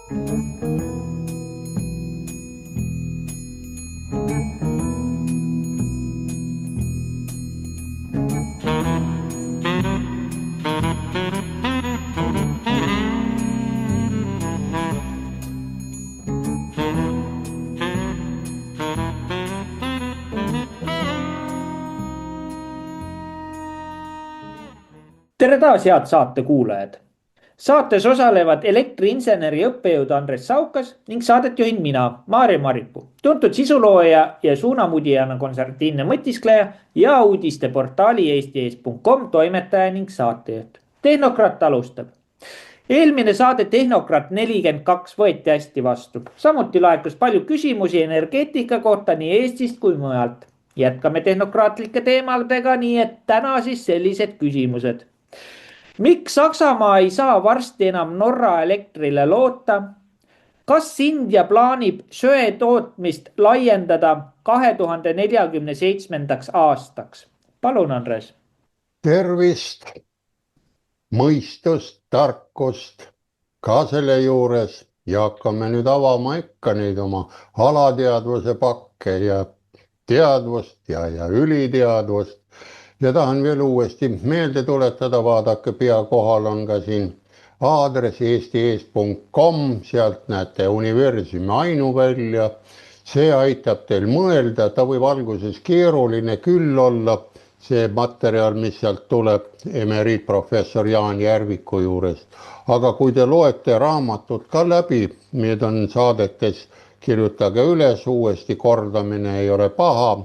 Tere taas, head saate kuulajad. Saates osalevad elektriinseneri õppejõud Andres Saukas ning saadet juhin mina, Maarja Maripuu, tuntud sisulooja ja suunamudijana konservatiivne mõtiskleja ja uudisteportaali eesti.com toimetaja ning saatejuht. Tehnokrat alustab. Eelmine saade Tehnokrat 42 võeti hästi vastu. Samuti laekus palju küsimusi energeetika kohta nii Eestist kui mujalt. Jätkame tehnokraatlike teemadega, nii et täna siis sellised küsimused. Miks Saksamaa ei saa varsti enam Norra elektrile loota? Kas India plaanib söe tootmist laiendada 2047. aastaks? Palun, Andres. Tervist, mõistust, tarkust ka selle juures ja hakkame nüüd avama ikka neid oma alateadvuse pakke ja teadvust ja üliteadvust. Ja tahan veel uuesti meelde tuletada, vaadake, pea kohal on ka siin aadress eesti.com, sealt näete universumi ainuvälja. See aitab teil mõelda, ta võib alguses keeruline küll olla, see materjal, mis sealt tuleb emeriitprofessor Jaan Järviku juurest. Aga kui te loete raamatut ka läbi, need on saadetes, kirjutage üles, uuesti kordamine ei ole paha.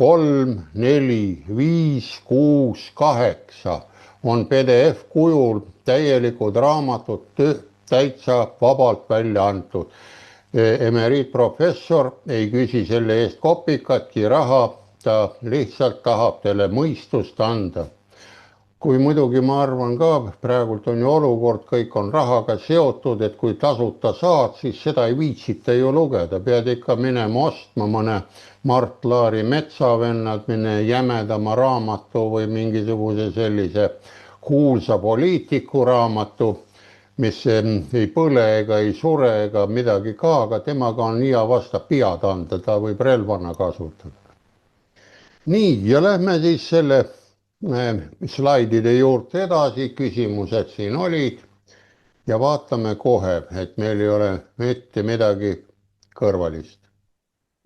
3, 4, 5, 6, 8 on PDF kujul täielikud raamatud täitsa vabalt välja antud. Emeriitprofessor ei küsi selle eest kopikatki raha, ta lihtsalt tahab teile mõistust anda. Kui muidugi ma arvan ka, praegult on ju olukord, kõik on rahaga seotud, et kui tasuta saad, siis seda ei viitsita ju lugeda. Pead ikka minema ostma mõne Mart Laari Metsavennad, mine jämedama raamatu või mingisuguse sellise kuulsa poliitiku raamatu, mis ei põle ega ei sure ega midagi ka, aga temaga on hea vasta pead anda, ta võib relvana kasutada. Nii, ja lähme siis selle slaidide juurde edasi, küsimused siin olid ja vaatame kohe, et meil ei ole mitte midagi kõrvalist.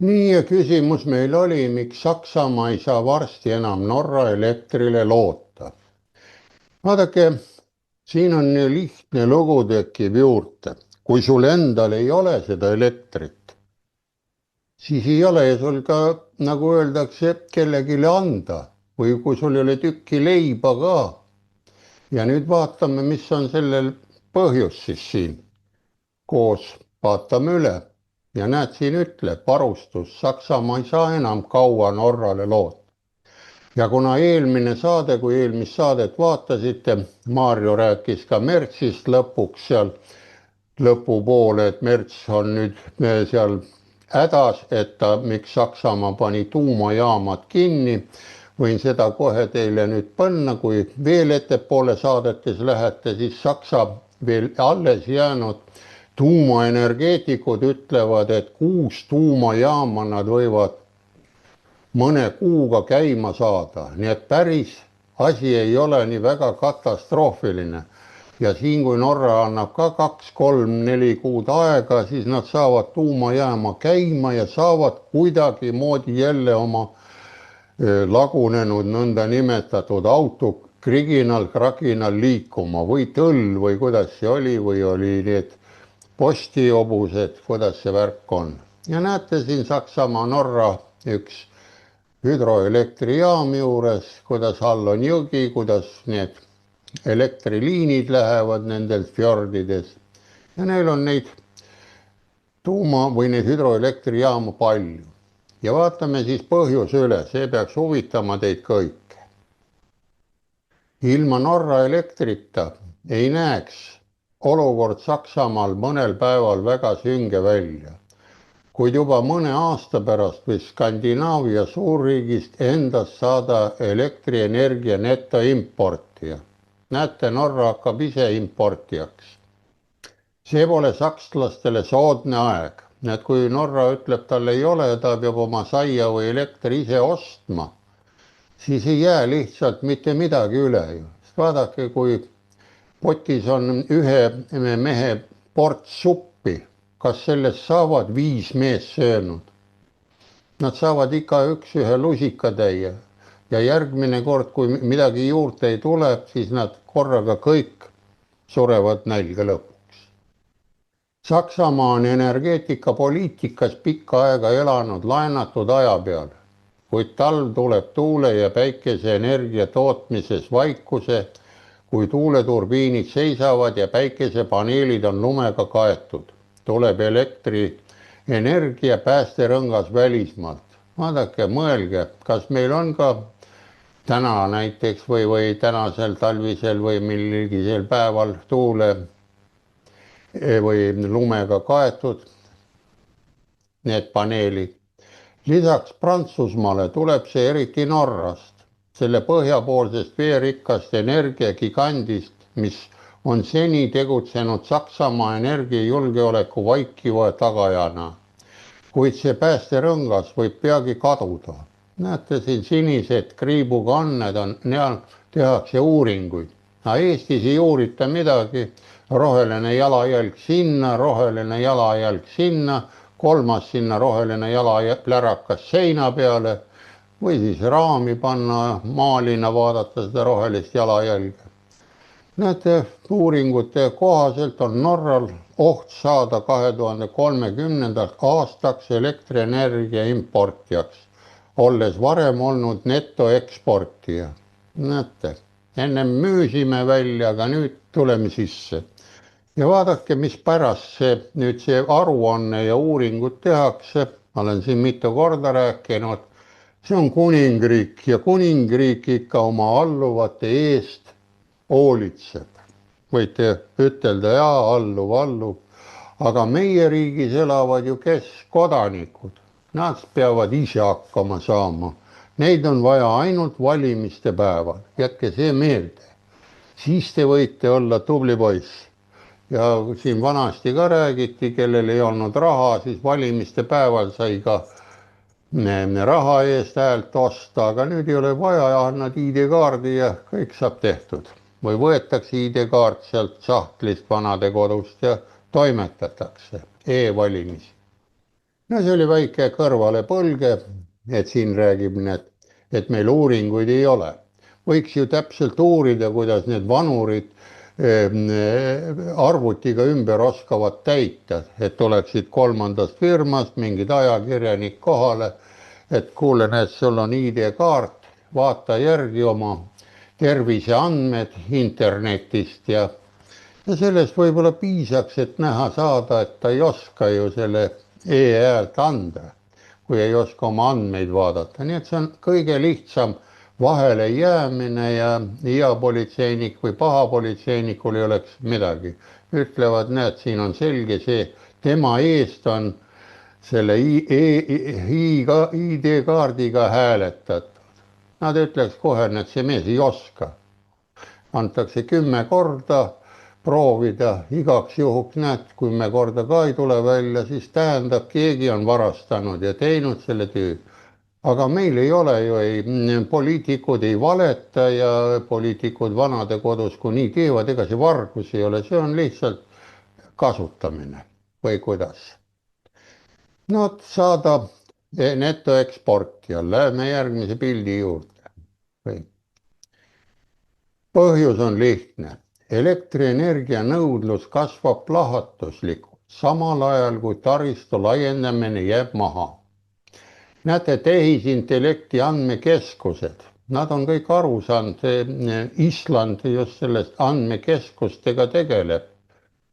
Nii, ja küsimus meil oli, miks Saksamaa ei saa varsti enam Norra elektrile loota. Vaadake, siin on nii lihtne lugu tekib juurde. Kui sul endal ei ole seda elektrit, siis ei ole sul ka, nagu öeldakse, kellegile anda. Või kui sul ei ole tükki leiba ka. Ja nüüd vaatame, mis on sellel põhjus siis siin. Koos vaatame üle. Ja näed, siin ütleb, varustus, Saksamaa ei saa enam kaua Norrale loota. Ja kuna eelmine saade, kui eelmist saadet vaatasite, Maarjo rääkis ka märtsist lõpuks seal lõpupoole, et märts on nüüd seal hädas, et miks Saksamaa pani tuumajaamad kinni. Võin seda kohe teile nüüd panna, kui veel ettepoole saadetes lähete, siis Saksa veel alles jäänud tuumaenergeetikud ütlevad, et 6 tuumajaama nad võivad mõne kuuga käima saada. Nii et päris asi ei ole nii väga katastroofiline. Ja siin, kui Norra annab ka 2, 3, 4 kuud aega, siis nad saavad tuumajaama käima ja saavad kuidagi moodi jälle oma lagunenud nõnda nimetatud auto kriginal-kraginal liikuma või tõll või kuidas see oli või oli need postiobused, kuidas see värk on. Ja näete siin Saksamaa Norra üks hüdroelektrijaam juures, kuidas all on jõgi, kuidas need elektriliinid lähevad nendelt fjordides. Ja neil on neid tuuma või neid hüdroelektrijaamu palju. Ja vaatame siis põhjuse üle, see peaks huvitama teid kõike. Ilma Norra elektrita ei näeks olukord Saksamaal mõnel päeval väga sünge välja. Kuid juba mõne aasta pärast või Skandinaavia suurriigist endast saada elektrienergia netoimportija. Näete, Norra hakkab ise importijaks. see pole sakslastele soodne aeg. Et kui Norra ütleb, tal ei ole, ta peab oma saia või elektri ise ostma, siis ei jää lihtsalt mitte midagi üle ju. Sest vaadake, kui potis on ühe mehe ports suppi, kas sellest saavad 5 meest söönud? Nad saavad igaüks ühe lusikatäie ja järgmine kord, kui midagi juurde ei tule, siis nad korraga kõik surevad nälga lõpuks. Saksamaa on energeetikapoliitikas pikka aega elanud laenatud aja peal, kuid talv tuleb tuule ja päikeseenergia tootmises vaikuse, kui tuuleturbiinid seisavad ja päikesepaneelid on lumega kaetud, tuleb elektrienergia päästerõngas välismaalt. Vaadake, mõelge, kas meil on ka täna näiteks või tänasel talvisel või millisel päeval tuule või lumega kaetud need paneelid. Lisaks Prantsusmaale tuleb see eriti Norrast, selle põhjapoolsest veerikkast energiagigandist, mis on seni tegutsenud Saksamaa energiajulgeoleku vaikiva tagajana. Kuid see päästerõngas võib peagi kaduda. Näete, siin sinised kriibuga anned on, neal tehakse uuringuid. Aga Eestis ei uurita midagi, roheline jalajälg sinna, roheline jalajälg sinna, kolmas sinna roheline jalaplärakas seina peale või siis raami panna, maalina vaadata seda rohelist jalajälge. Näete, uuringute kohaselt on Norral oht saada 2030. aastaks elektrienergia importijaks, olles varem olnud netoeksportija. Näete, ennem müüsime välja, aga nüüd tuleme sisse. Ja vaadake, mis pärast nüüd see aruanne ja uuringud tehakse, ma olen siin mitu korda rääkinud, see on kuningriik ja kuningriik ikka oma alluvate eest hoolitseb. Võite ütelda, jaa, allub, aga meie riigis elavad ju kes? Kodanikud. Nad peavad ise hakkama saama. Neid on vaja ainult valimiste päeval. Jätke see meelde. Siis te võite olla tubli poiss. Ja siin vanasti ka räägiti, kellel ei olnud raha, siis valimiste päeval sai ka raha eest häält osta, aga nüüd ei ole vaja, annad ID-kaardi ja kõik saab tehtud. Või võetakse ID-kaart sealt sahtlist vanade kodust ja toimetatakse e-valimisi. No see oli väike kõrvalepõlge, et siin räägib, et meil uuringuid ei ole. Võiks ju täpselt uurida, kuidas need vanurid arvutiga ümber oskavad täita, et oleksid kolmandast firmast mingid ajakirjanik kohale, et kuule, näed, sul on ID-kaart, vaata järgi oma terviseandmed internetist ja sellest võib-olla piisaks, et näha saada, et ta ei oska ju selle e-häält anda, kui ei oska oma andmeid vaadata. Nii et see on kõige lihtsam vahele jäämine ja hea politseinik või paha politseinikul ei oleks midagi. Ütlevad, näed, siin on selge see, tema eest on selle ID-kaardiga hääletatud. Nad ütleks kohe, et see mees ei oska. Antakse 10 korda proovida, igaks juhuks näed, 10 korda ka ei tule välja, siis tähendab, keegi on varastanud ja teinud selle töö. Aga meil ei ole ju, poliitikud ei valeta ja poliitikud vanade kodus, kui nii teevad, ega see vargus ei ole, see on lihtsalt kasutamine või kuidas. No saada netoeksportija, läheme järgmise pildi juurde. Põhjus on lihtne, elektrienergia nõudlus kasvab plahvatuslikult, samal ajal kui taristu laiendamine jääb maha. Näete, tehisintellekti andmekeskused, nad on kõik aru saanud, Island just sellest andmekeskustega tegeleb,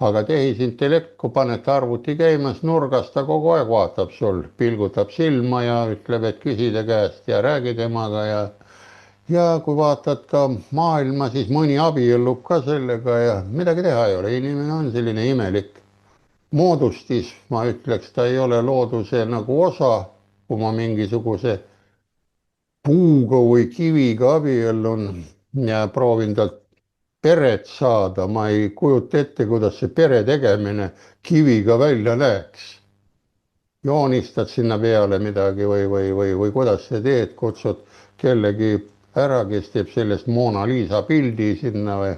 aga tehisintellekt, kui panete arvuti käimas nurgas, ta kogu aeg vaatab sul, pilgutab silma ja ütleb, et küsida käest ja räägi temaga ja kui vaatad ka maailma, siis mõni abiellub ka sellega ja midagi teha ei ole, inimene on selline imelik moodustis, ma ütleks, ta ei ole looduse nagu osa. Kui ma mingisuguse puuga või kiviga abiellun ja proovin talt peret saada, ma ei kujuta ette, kuidas see pere tegemine kiviga välja näeks. Joonistad sinna peale midagi või kuidas sa teed, kutsud kellegi ära, kes teeb sellest Mona Lisa pildi sinna või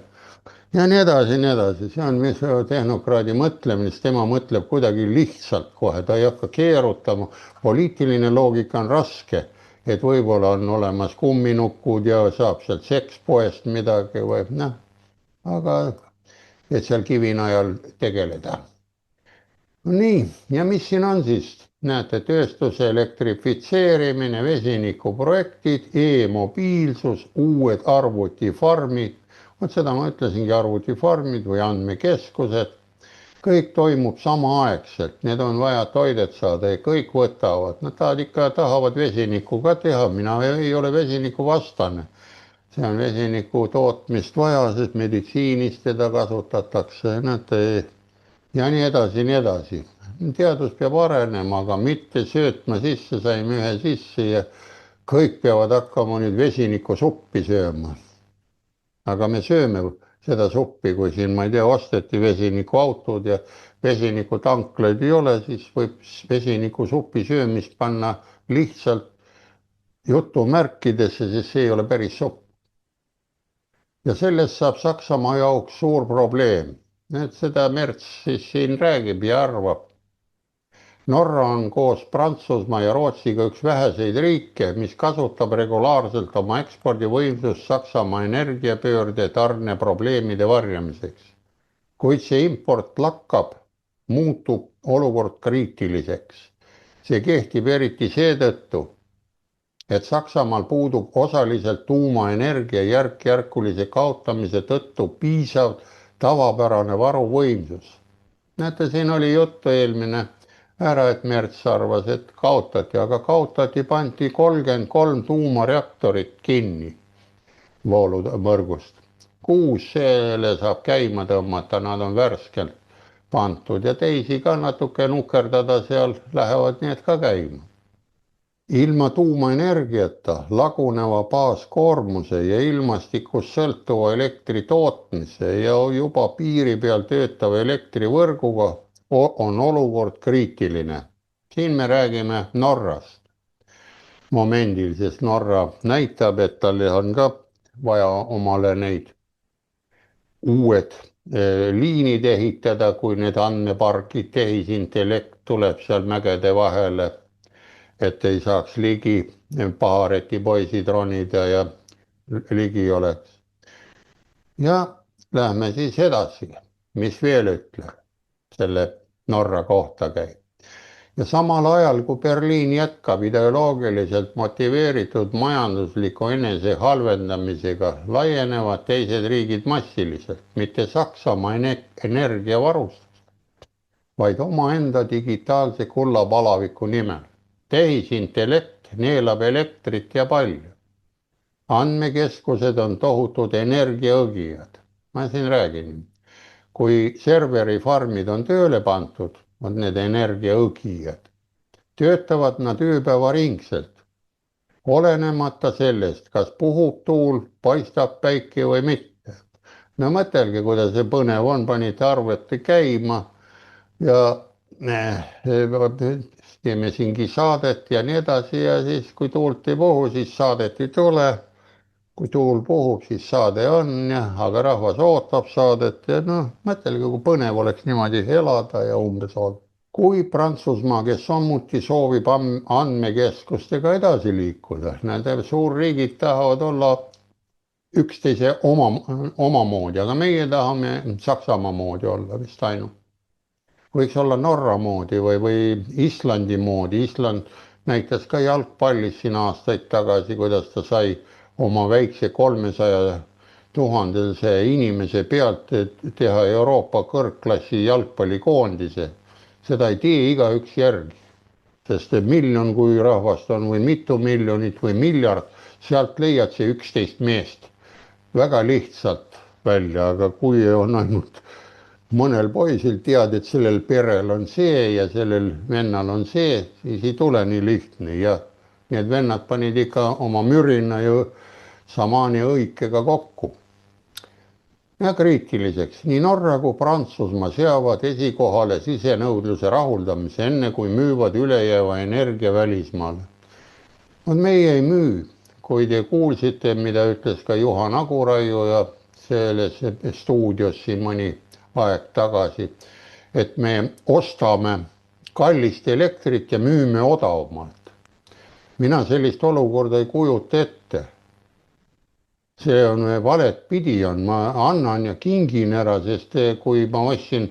ja nii edasi, nii edasi. See on mis tehnokraadi mõtlemine, sest tema mõtleb kuidagi lihtsalt kohe, ta ei hakka keerutama. Poliitiline loogika on raske, et võib-olla on olemas kumminukud ja saab sealt sekspoest midagi või noh, aga et seal kivinajal tegeleda. No nii, ja mis siin on siis? Näete, tööstuse elektrifitseerimine, vesinikuprojektid, e-mobiilsus, uued arvutifarmid. Vot seda ma ütlesingi, arvutifarmid või andmekeskused. Kõik toimub samaaegselt, need on vaja toidet saada ja kõik võtavad. Nad tahavad vesinikku ka teha, mina ei ole vesiniku vastane. See on vesiniku tootmist vaja, sest meditsiinis teda kasutatakse. Ja nii edasi, nii edasi. Teadus peab arenema, aga mitte söötma sisse, saime ühe sisse ja kõik peavad hakkama nüüd vesinikusuppi sööma. Aga me sööme seda suppi, kui siin, ma ei tea, osteti vesinikuautod ja vesinikutanklaid ei ole, siis võib vesinikusupi söömist panna lihtsalt jutumärkidesse, sest see ei ole päris supp. Ja sellest saab Saksamaa jaoks suur probleem. Et seda Merts siis siin räägib ja arvab. Norra on koos Prantsusmaa ja Rootsiga üks väheseid riike, mis kasutab regulaarselt oma ekspordivõimsust Saksamaa energiapöörde tarne probleemide varjamiseks. Kuid see import lakkab, muutub olukord kriitiliseks. See kehtib eriti seetõttu, et Saksamaal puudub osaliselt tuumaenergia järk-järkulise kaotamise tõttu piisav tavapärane varuvõimsus. Näete, siin oli juttu eelmine ära, et Merts arvas, et kaotati, aga kaotati, pandi 33 tuumareaktorit kinni voolumõrgust. 6 selle saab käima tõmmata, nad on värskelt pandud ja teisi ka natuke nukerdada seal lähevad need ka käima. Ilma tuumaenergiata laguneva baaskoormuse ja ilmastikust sõltuva elektri tootmise ja juba piiri peal töötava elektrivõrguga on olukord kriitiline. Siin me räägime Norrast momendil, sest Norra näitab, et tal on ka vaja omale neid uued liinid ehitada, kui need andmepargid, tehisintellekt tuleb seal mägede vahele, et ei saaks ligi pahareti poisid ronida ja ligi oleks. Ja lähme siis edasi, mis veel ütleb, selle Norra kohta käib. Ja samal ajal, kui Berliin jätkab ideoloogiliselt motiveeritud majandusliku enese halvendamisega, laienevad teised riigid massiliselt, mitte Saksamaa energiavarustust, vaid omaenda digitaalse kullapalaviku nimel. Tehisintellekt neelab elektrit ja palju. Andmekeskused on tohutud energiaõgijad. Ma siin räägin, kui serverifarmid on tööle pandud, on need energiaõgijad. Töötavad nad ööpäevaringselt, olenemata sellest, kas puhub tuul, paistab päike või mitte. No mõtelge, kuidas see põnev on, panite arvete käima ja teeme siingi saadet ja nii edasi ja siis, kui tuult ei puhu, siis saadet ei tule. Kui tuul puhub, siis saade on, aga rahvas ootab saadet ja noh, mõtelge, kui põnev oleks niimoodi elada ja umbes olla. Kui Prantsusmaa, kes samuti soovib andmekeskustega edasi liikuda, need suurriigid tahavad olla üksteise omamoodi, aga meie tahame Saksamaa moodi olla vist ainult. Võiks olla Norra moodi või Islandi moodi. Island näitas ka jalgpallis siin aastaid tagasi, kuidas ta sai oma väikse 300 000 inimese pealt teha Euroopa kõrgklassi jalgpallikoondise. Seda ei tee igaüks järgi, sest miljon, kui rahvast on või mitu miljonit või miljard, sealt leiad see 11 meest väga lihtsalt välja, aga kui on ainult mõnel poisil tead, et sellel perel on see ja sellel vennal on see, siis ei tule nii lihtne ja need vennad panid ikka oma mürina ja samaani õikega kokku. ja kriitiliseks. Nii Norra kui Prantsusmaa seavad esikohale sisenõudluse rahuldamise, enne kui müüvad ülejääva energia välismaale. Meie ei müü, kui te kuulsite, mida ütles ka Juhan Aguraiu ja selles stuudios siin mõni aeg tagasi, et me ostame kallist elektrit ja müüme odavamalt. Mina sellist olukorda ei kujuta ette. See on valet pidi on, ma annan ja kingin ära, sest kui ma ostsin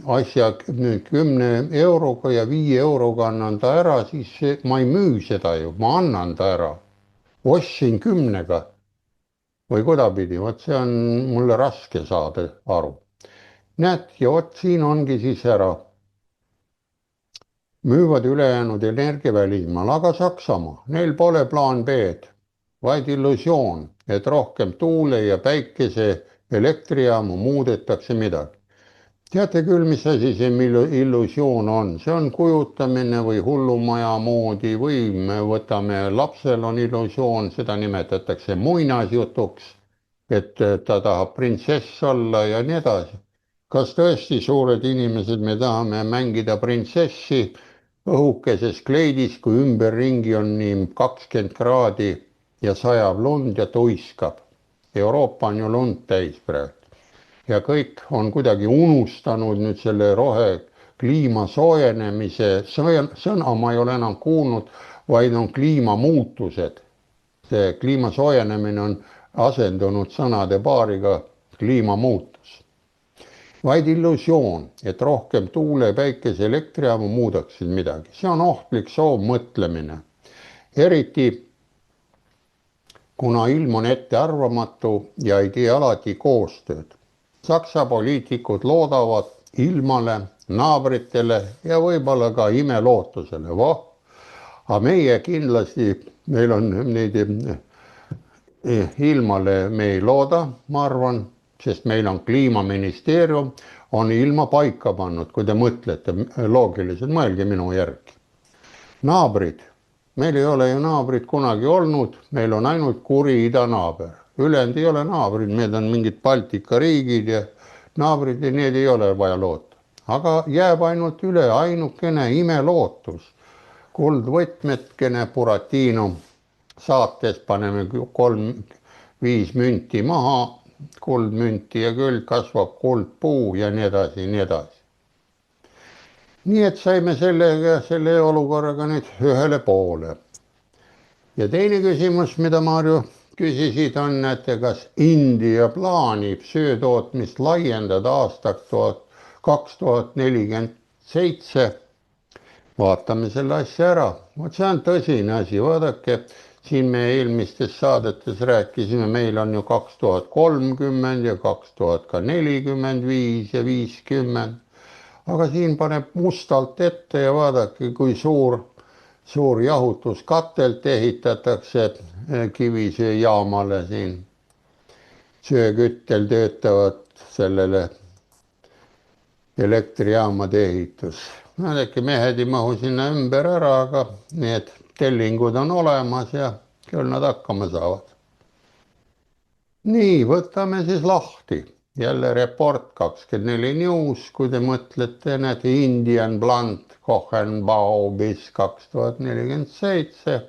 asja 10 euroga ja 5 euroga annan ta ära, siis ma ei müü seda ju, ma annan ta ära. Ostsin 10-ga või kuidapidi, vot see on mulle raske saada aru. Näed, ja vot siin ongi siis ära. Müüvad ülejäänud energia välismaal, aga Saksamaa, neil pole plaan B-d, vaid illusioon, et rohkem tuule ja päikese elektrijaamu muudetakse midagi. Teate küll, mis asi see illusioon on? See on kujutamine või hullumaja moodi või me võtame, lapsel on illusioon, seda nimetatakse muinasjutuks, et ta tahab printsess olla ja nii edasi. Kas tõesti suured inimesed, me tahame mängida printsessi õhukeses kleidis, kui ümberringi on nii 20 kraadi ja sajab lund ja tuiskab. Euroopa on ju lund täis praegu. Ja kõik on kuidagi unustanud nüüd selle kliima soojenemise sõna, ma ei ole enam kuulnud, vaid on kliimamuutused. See kliima soojenemine on asendunud sõnade paariga kliimamuutus. Vaid illusioon, et rohkem tuule, päikese, elektrijaamu muudaksid midagi. See on ohtlik soovmõtlemine. Eriti kuna ilm on ettearvamatu ja ei tee alati koostööd. Saksa poliitikud loodavad ilmale, naabritele ja võib-olla ka imelootusele. Aga meie kindlasti, meil on neid ilmale me ei looda, ma arvan, sest meil on kliimaministeerium, on ilma paika pannud, kui te mõtlete loogiliselt, mõelge minu järgi. Naabrid, meil ei ole ju naabrid kunagi olnud, meil on ainult kuri idanaaber. Ülejäänud ei ole naabrid, need on mingid Baltika riigid ja naabrid ja need ei ole vaja loota. Aga jääb ainult üle ainukene imelootus. Kuldvõtmetkene Buratino saates paneme 3-5 münti maha, kuldmünti ja küll kasvab kuldpuu ja nii edasi, nii edasi. Nii et saime selle olukorraga nüüd ühele poole. Ja teine küsimus, mida Marju küsisid on, et kas India plaanib söötootmist laiendada aastaks 2047. Vaatame selle asja ära. See on tõsine asi. Vaadake, siin me eelmistes saadetes rääkisime, meil on ju 2030 ja 2045 ja 50. Aga siin paneb mustalt ette ja vaadake, kui suur jahutuskatelt ehitatakse kivisööjaamale siin. Sööküttel töötavad sellele elektrijaamade ehitus. Äkki mehed ei mahu sinna ümber ära, aga need tellingud on olemas ja küll nad hakkama saavad. Nii, võtame siis lahti. Jälle Report 24 News, kui te mõtlete, need Indian Blunt Cohenbaubis 2047.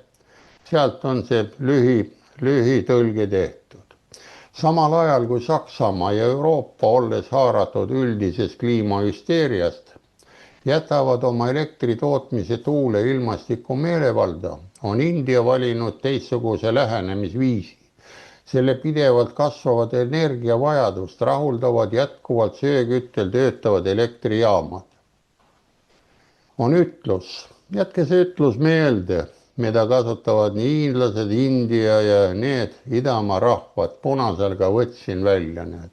Sealt on see lühitõlge tehtud. Samal ajal kui Saksamaa ja Euroopa, olles haaratud üldisest kliimahüsteeriast, jätavad oma elektritootmise tuule ilmastiku meelevalda, on India valinud teistsuguse lähenemisviisi. Selle pidevalt kasvavad energiavajadust rahuldavad jätkuvalt sööküttel töötavad elektrijaamad. On ütlus, jätke see ütlus meelde, mida kasutavad nii hiinlased, India ja need idamaa rahvad, punasel ka võtsin välja need.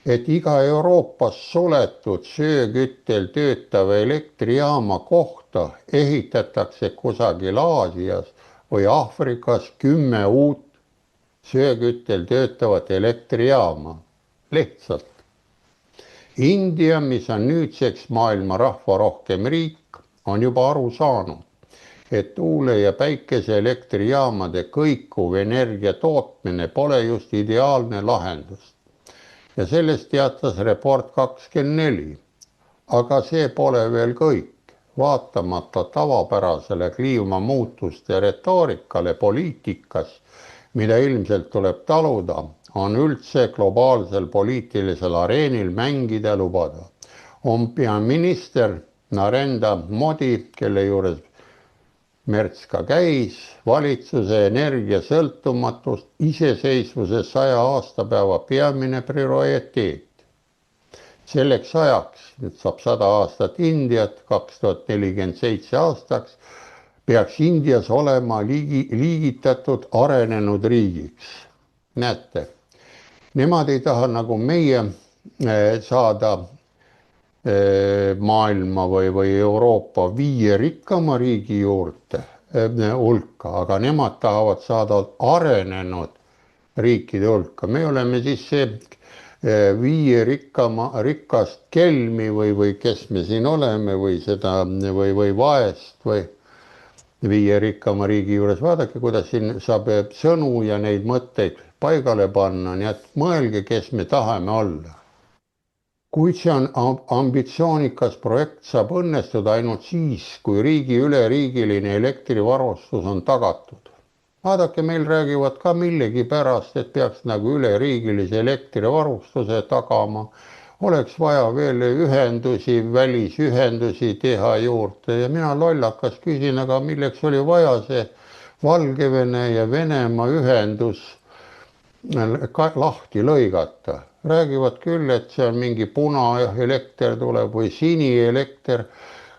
Et iga Euroopas suletud sööküttel töötava elektrijaama kohta ehitatakse kusagil Aasias või Aafrikas 10 uut sööküttel töötavat elektrijaama. Lihtsalt. India, mis on nüüdseks maailma rahvarohkem riik, on juba aru saanud, et tuule- ja päikeseelektrijaamade kõikuv energia tootmine pole just ideaalne lahendus. Ja sellest teatas Report 24. Aga see pole veel kõik. Vaatamata tavapärasele kliimamuutuste retoorikale poliitikas, mida ilmselt tuleb taluda, on üldse globaalsel poliitilisel areenil mängida lubada. On peaminister Narendra Modi, kelle juures Merts ka käis, valitsuse energiasõltumatust iseseisvuse 100 aastapäeva peamine prioriteet. Selleks ajaks, nüüd saab 100 aastat Indiat, 2047 aastaks, peaks Indias olema liigitatud arenenud riigiks. Näete, nemad ei taha nagu meie saada maailma või Euroopa 5 rikkama riigi juurde hulka, aga nemad tahavad saada arenenud riikide hulka. Me oleme siis see 5 rikkast kelmi või kes me siin oleme või seda või vaest või 5 rikkama riigi juures. Vaadake, kuidas siin saab sõnu ja neid mõtteid paigale panna, nii et mõelge, kes me tahame olla. Kuid see on ambitsioonikas projekt, saab õnnestuda ainult siis, kui riigi üleriigiline elektrivarustus on tagatud. Vaadake, meil räägivad ka millegi pärast, et peaks nagu üleriigilise elektrivarustuse tagama. Oleks vaja veel ühendusi, välisühendusi teha juurde ja mina lollakas küsin, aga milleks oli vaja see Valgevene ja Venemaa ühendus lahti lõigata. Räägivad küll, et see on mingi punaelekter tuleb või sinielekter.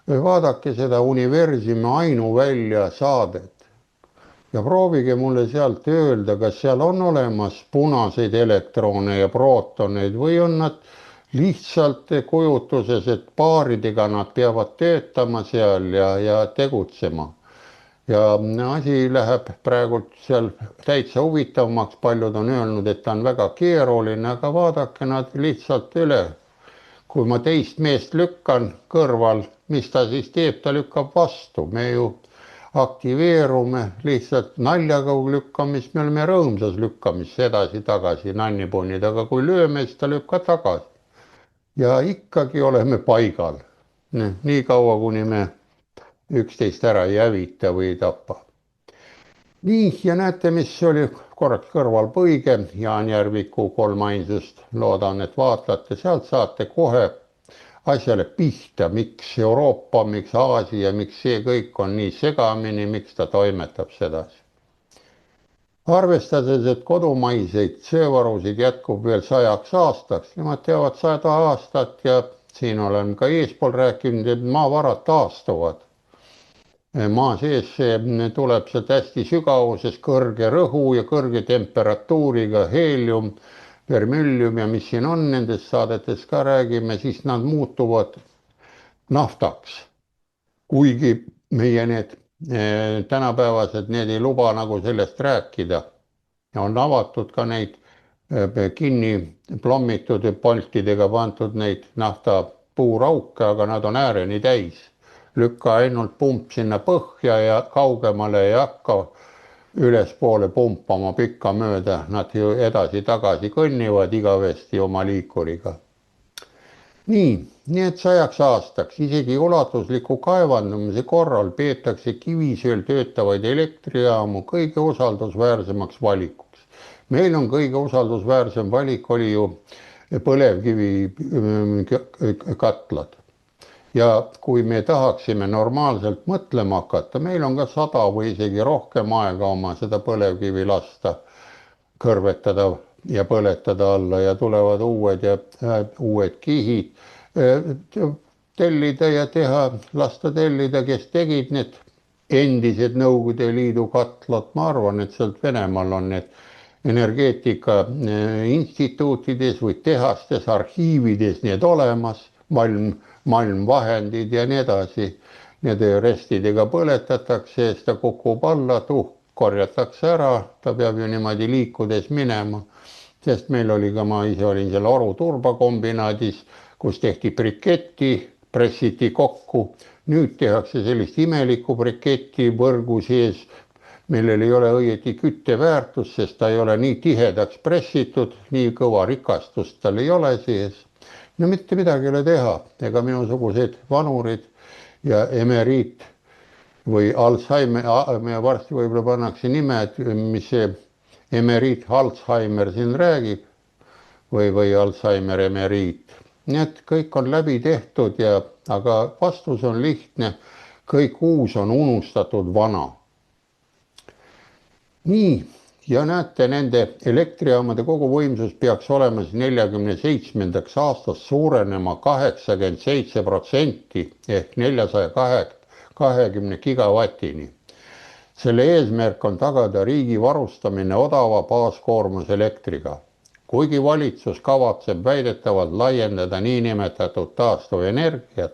Vaadake seda universumi ainuvälja saadet ja proovige mulle sealt öelda, kas seal on olemas punaseid elektroone ja prootoneid või on nad lihtsalt kujutuses, et paaridega nad peavad töötama seal ja tegutsema. Ja asi läheb praegult seal täitsa huvitavamaks, paljud on öelnud, et ta on väga keeruline, aga vaadake nad lihtsalt üle. Kui ma teist meest lükkan kõrval, mis ta siis teeb, ta lükkab vastu. Me ju aktiveerume lihtsalt naljaga lükkamist, me oleme rõõmsas lükkamist edasi-tagasi nannipunnid, aga kui lööme, siis ta lükkab tagasi. Ja ikkagi oleme paigal, nii kaua, kuni me üksteist ära ei hävita või ei tapa. Nii, ja näete, mis oli korraks kõrvalpõige Jaan Järviku 3 ainsust. Loodan, et vaatate, sealt saate kohe asjale pihta, miks Euroopa, miks Aasia, miks see kõik on nii segamini, miks ta toimetab sedasi. Arvestades, et kodumaiseid söövarusid jätkub veel 100 aastaks, nemad teavad 100 aastat ja siin olen ka eespool rääkinud, et maavarad taastuvad. Maa sees tuleb sealt hästi sügavuses kõrge rõhu ja kõrge temperatuuriga heelium, vermüllium ja mis siin on nendes saadetes ka räägime, siis nad muutuvad naftaks. Kuigi meie need tänapäevased, need ei luba nagu sellest rääkida. Ja on avatud ka neid kinni plommitud poltidega pandud neid naftapuurauke, aga nad on ääreni täis. Lükka ainult pump sinna põhja ja kaugemale ei hakka ülespoole pumpama pikka mööda. Nad ju edasi-tagasi kõnnivad igavesti oma liikuriga. Nii et 100 aastaks, isegi ulatusliku kaevandamise korral peetakse kivisööl töötavaid elektrijaamu kõige usaldusväärsemaks valikuks. Meil on kõige usaldusväärsem valik oli ju põlevkivi katlad. Ja kui me tahaksime normaalselt mõtlema hakata, meil on ka 100 või isegi rohkem aega oma seda põlevkivi lasta kõrvetada ja põletada alla ja tulevad uued kihid. Tellida ja teha, lasta tellida, kes tegid need endised Nõukogude Liidu katlad. Ma arvan, et sealt Venemaal on need energeetika instituutides või tehastes, arhiivides need olemas, maailmvahendid ja nii edasi. Need restidega põletatakse, ta kukub alla, tuhk korjatakse ära, ta peab ju niimoodi liikudes minema. Sest meil oli ka, ma ise olin seal Oru turbakombinaadis, kus tehti briketti pressiti kokku. Nüüd tehakse sellist imelikku briketti võrgu sees, millel ei ole õieti kütteväärtust, sest ta ei ole nii tihedaks pressitud, nii kõva rikastust tal ei ole sees. No mitte midagi ei ole teha, ega minusugused vanurid ja emeriit või Alzheimer, varsti võib-olla pannakse nime, et mis see emeriit Alzheimer siin räägib või Alzheimer emeriit. Nii et kõik on läbi tehtud aga vastus on lihtne, kõik uus on unustatud vana. Nii, ja näete, nende elektrijaamade koguvõimsus peaks olema 47. aastast suurenema 87% ehk 420 gigavatini. Selle eesmärk on tagada riigi varustamine odava baaskoormus elektriga. Kuigi valitsus kavatseb väidetavalt laiendada niinimetatud taastuvenergiat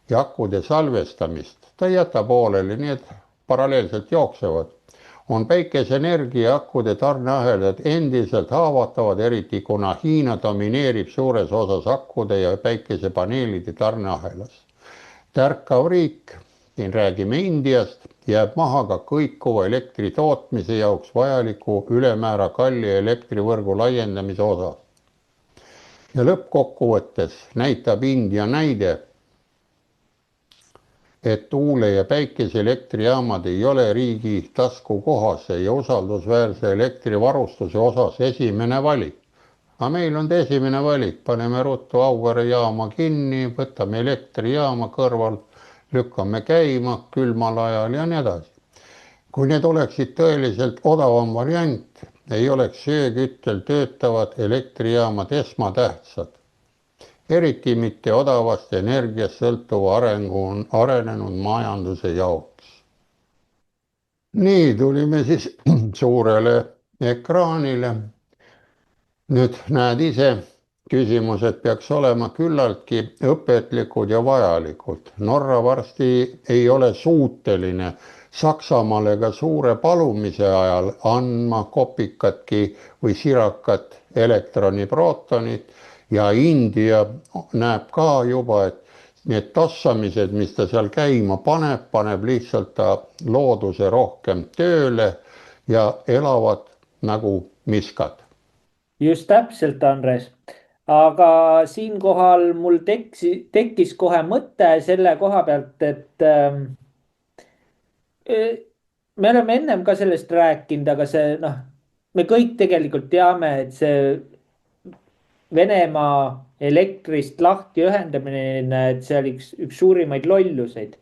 ja akude salvestamist, ta ei jäta pooleli, nii et paralleelselt jooksevad, on päikeseenergia akude tarneahelad endiselt haavatavad, eriti kuna Hiina domineerib suures osas akude ja päikesepaneelide tarneahelas. Tärkav riik, siin räägime Indiast, jääb maha ka kõikuva elektri tootmise jaoks vajaliku ülemäära kalli elektrivõrgu laiendamise osas. Ja lõppkokkuvõttes näitab India näide, et tuule- ja päikeseelektrijaamad ei ole riigi taskukohase ja usaldusväärse elektrivarustuse osas esimene valik. Aga meil on esimene valik, paneme ruttu Auvere jaama kinni, võtame elektrijaama kõrval, lükkame käima külmal ajal ja nii edasi. Kui need oleksid tõeliselt odavam variant, ei oleks sööküttel töötavad elektrijaamad esmatähtsad. Eriti mitte odavast energiast sõltuva arenenud majanduse jaoks. Nii, tulime siis suurele ekraanile. Nüüd näed ise, küsimused peaks olema küllaltki õpetlikud ja vajalikud. Norra varsti ei ole suuteline Saksamaale ka suure palumise ajal andma kopikatki või sirakat elektroniprootonit ja India näeb ka juba, et need tossamised, mis ta seal käima paneb lihtsalt ta looduse rohkem tööle ja elavad nagu miskad. Just täpselt, Andres. Aga siinkohal mul tekkis kohe mõte selle koha pealt, et me oleme ennem ka sellest rääkinud, aga me kõik tegelikult teame, et see Venemaa elektrist lahti ühendamine, et see oli üks suurimaid lolluseid,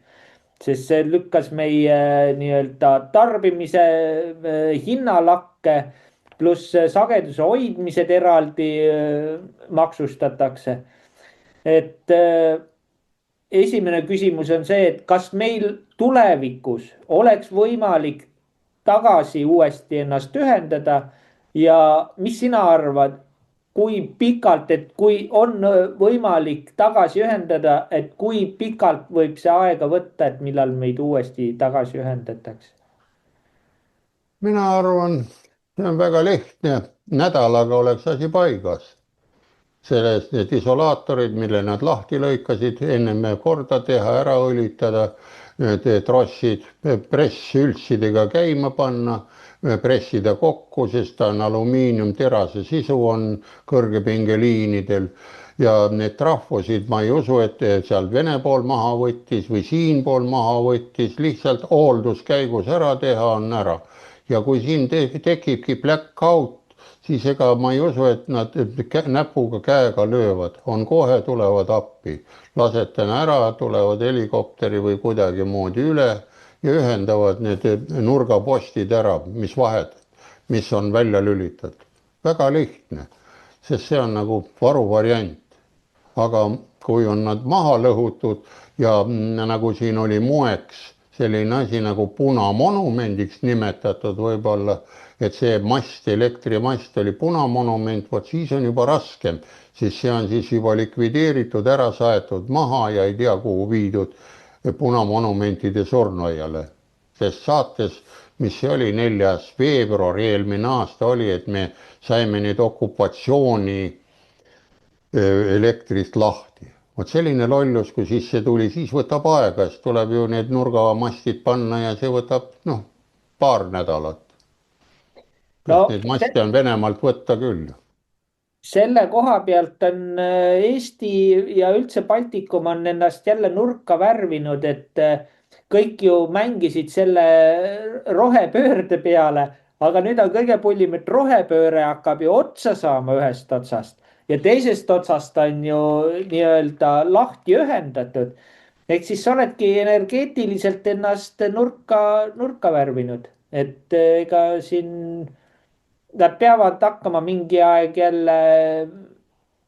sest see lükkas meie nii-öelda tarbimise hinnalakke, pluss sageduse hoidmised eraldi maksustatakse. Et esimene küsimus on see, et kas meil tulevikus oleks võimalik tagasi uuesti ennast ühendada ja mis sina arvad, kui pikalt, et kui on võimalik tagasi ühendada, et kui pikalt võib see aega võtta, et millal meid uuesti tagasi ühendatakse? Mina arvan, see on väga lihtne, nädalaga oleks asi paigas. Sellest need isolaatorid, mille nad lahti lõikasid, enne korda teha, ära õlitada, need trossid pressültsidega käima panna, pressida kokku, sest ta on alumiiniumterase sisu on kõrgepingeliinidel ja need trahvusid ma ei usu, et sealt Vene pool maha võttis või siin pool maha võttis, lihtsalt hoolduskäigus ära teha on ära. Ja kui siin tekibki blackout, siis ega ma ei usu, et nad näpuga käega löövad, on kohe tulevad appi. Lasetena ära, tulevad helikopteri või kuidagi moodi üle ja ühendavad need nurgapostid ära, mis vahed, mis on välja lülitatud. Väga lihtne, sest see on nagu varuvariant. Aga kui on nad maha lõhutud ja nagu siin oli moeks, selline asi nagu punamonumendiks nimetatud võib-olla, et see mast, elektrimast oli punamonument, vot siis on juba raskem, siis see on siis juba likvideeritud, ära saetud maha ja ei tea kuhu viidud punamonumentide surnuaiale. Sest saates, mis see oli 4. veebruar eelmine aasta oli, et me saime nüüd okupatsiooni elektrist lahti. vot selline lollus, kui sisse tuli, siis võtab aega, siis tuleb ju need nurgamastid panna ja see võtab paar nädalat. no sest neid maste on Venemaalt võtta küll. selle koha pealt on Eesti ja üldse Baltikum on ennast jälle nurka värvinud, et kõik ju mängisid selle rohepöörde peale, aga nüüd on kõige pullim, et rohepööre hakkab ju otsa saama ühest otsast ja teisest otsast on ju nii-öelda lahti ühendatud. ehk siis sa oledki energeetiliselt ennast nurka värvinud, et ega siin nad peavad hakkama mingi aeg jälle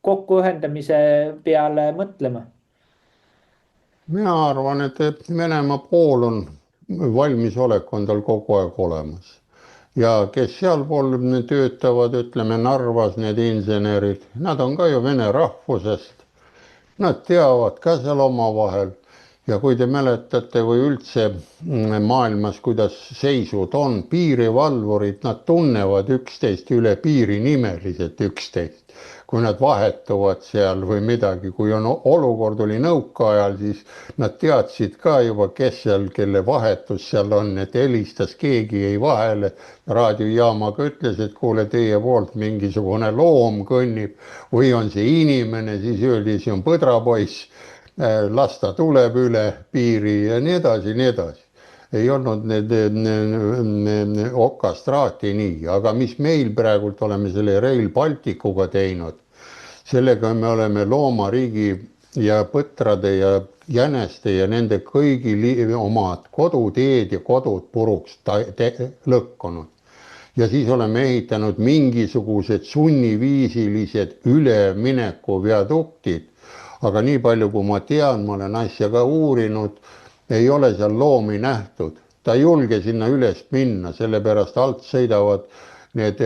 kokkuühendamise peale mõtlema. mina arvan, et Venemaa pool on valmisolek on tal kogu aeg olemas ja kes sealpool töötavad, ütleme Narvas, need insenerid, nad on ka ju vene rahvusest. Nad teavad ka seal omavahel ja kui te mäletate või üldse maailmas, kuidas seisud on, piirivalvurid, nad tunnevad üksteist üle piiri nimeliselt üksteist. Kui nad vahetuvad seal või midagi, kui on olukord oli nõukaajal, siis nad teadsid ka juba, kes seal, kelle vahetus seal on, et helistas keegi jäi vahele, raadiojaamaga ütles, et kuule, teie poolt mingisugune loom kõnnib või on see inimene, siis öeldi, see on põdrapoiss, las ta tuleb üle piiri ja nii edasi, nii edasi. Ei olnud need okastraati nii, aga mis meil praegult oleme selle Rail Balticuga teinud, sellega me oleme loomariigi ja põtrade ja jäneste ja nende kõigi omad koduteed ja kodud puruks lõhkunud. Ja siis oleme ehitanud mingisugused sunniviisilised ülemineku viaduktid, aga nii palju kui ma tean, ma olen asja ka uurinud, ei ole seal loomi nähtud. Ta ei julge sinna üles minna, sellepärast alt sõidavad need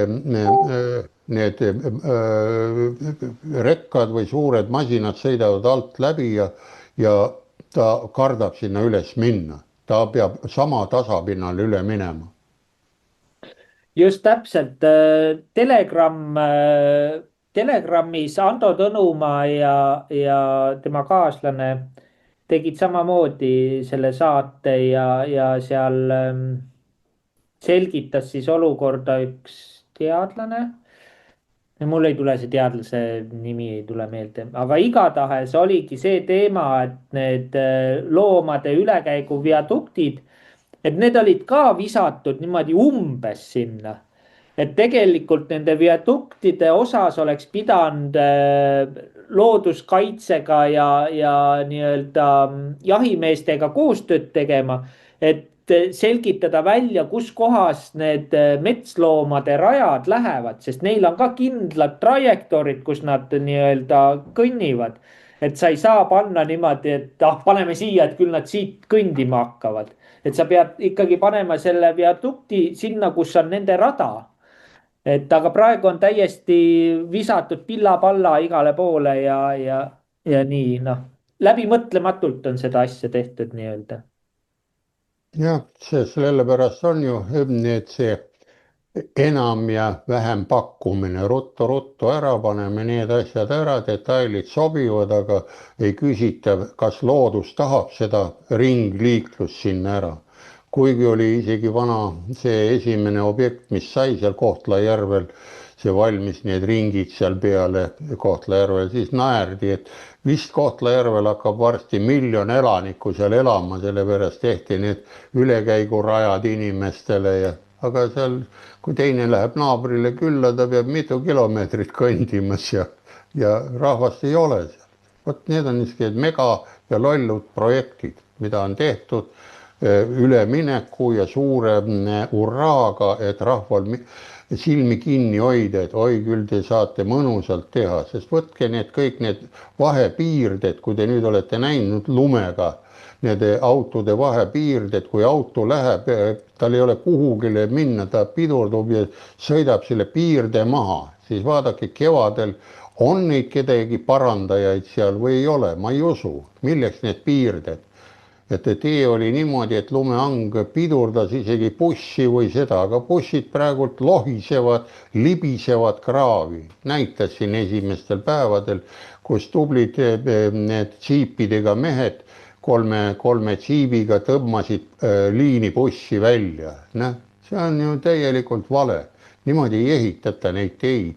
rekkad või suured masinad sõidavad alt läbi ja ta kardab sinna üles minna. Ta peab sama tasapinnal üle minema. Just täpselt. Telegrammis Ando Tõnumaa ja tema kaaslane tegid samamoodi selle saate ja seal selgitas siis olukorda üks teadlane. Mul ei tule see teadlase nimi ei tule meelde, aga igatahes oligi see teema, et need loomade ülekäigu viaduktid, et need olid ka visatud niimoodi umbes sinna. Et tegelikult nende viaduktide osas oleks pidanud looduskaitsega ja nii-öelda jahimeestega koostööd tegema, et selgitada välja, kus kohas need metsloomade rajad lähevad, sest neil on ka kindlad trajektoorid, kus nad nii-öelda kõnnivad. Et sa ei saa panna niimoodi, et paneme siia, et küll nad siit kõndima hakkavad. Et sa pead ikkagi panema selle viadukti sinna, kus on nende rada. Et aga praegu on täiesti visatud pilla-palla igale poole ja nii, läbimõtlematult on seda asja tehtud nii-öelda. Jah, sellepärast on ju, et see enam ja vähem pakkumine, ruttu ära paneme need asjad ära, detailid sobivad, aga ei küsita, kas loodus tahab seda ringliiklust sinna ära. Kuigi oli isegi vana see esimene objekt, mis sai seal Kohtla-Järvel, see valmis need ringid seal peale Kohtla-Järvel, siis naerdi, et vist Kohtla-Järvel hakkab varsti 1 miljon elanikku seal elama, sellepärast tehti need ülekäigurajad inimestele aga seal, kui teine läheb naabrile külla, ta peab mitu kilomeetrit kõndimas ja rahvast ei ole seal. Vot need on niisugused mega ja lollud projektid, mida on tehtud ülemineku ja suure urraaga, et rahval silmi kinni hoida, et oi küll te saate mõnusalt teha, sest võtke need kõik need vahepiirded, kui te nüüd olete näinud lumega, need autode vahepiirded, kui auto läheb, tal ei ole kuhugile minna, ta pidurdub ja sõidab selle piirde maha, siis vaadake kevadel on neid kedagi parandajaid seal või ei ole, ma ei usu, milleks need piirded. Et tee oli niimoodi, et lumehang pidurdas isegi bussi või seda, aga bussid praegult lohisevad, libisevad kraavi. Näitasin esimestel päevadel, kus tublid need džiipidega mehed kolme džiibiga tõmbasid liinibussi välja. Noh, see on ju täielikult vale. Niimoodi ei ehitata neid teid.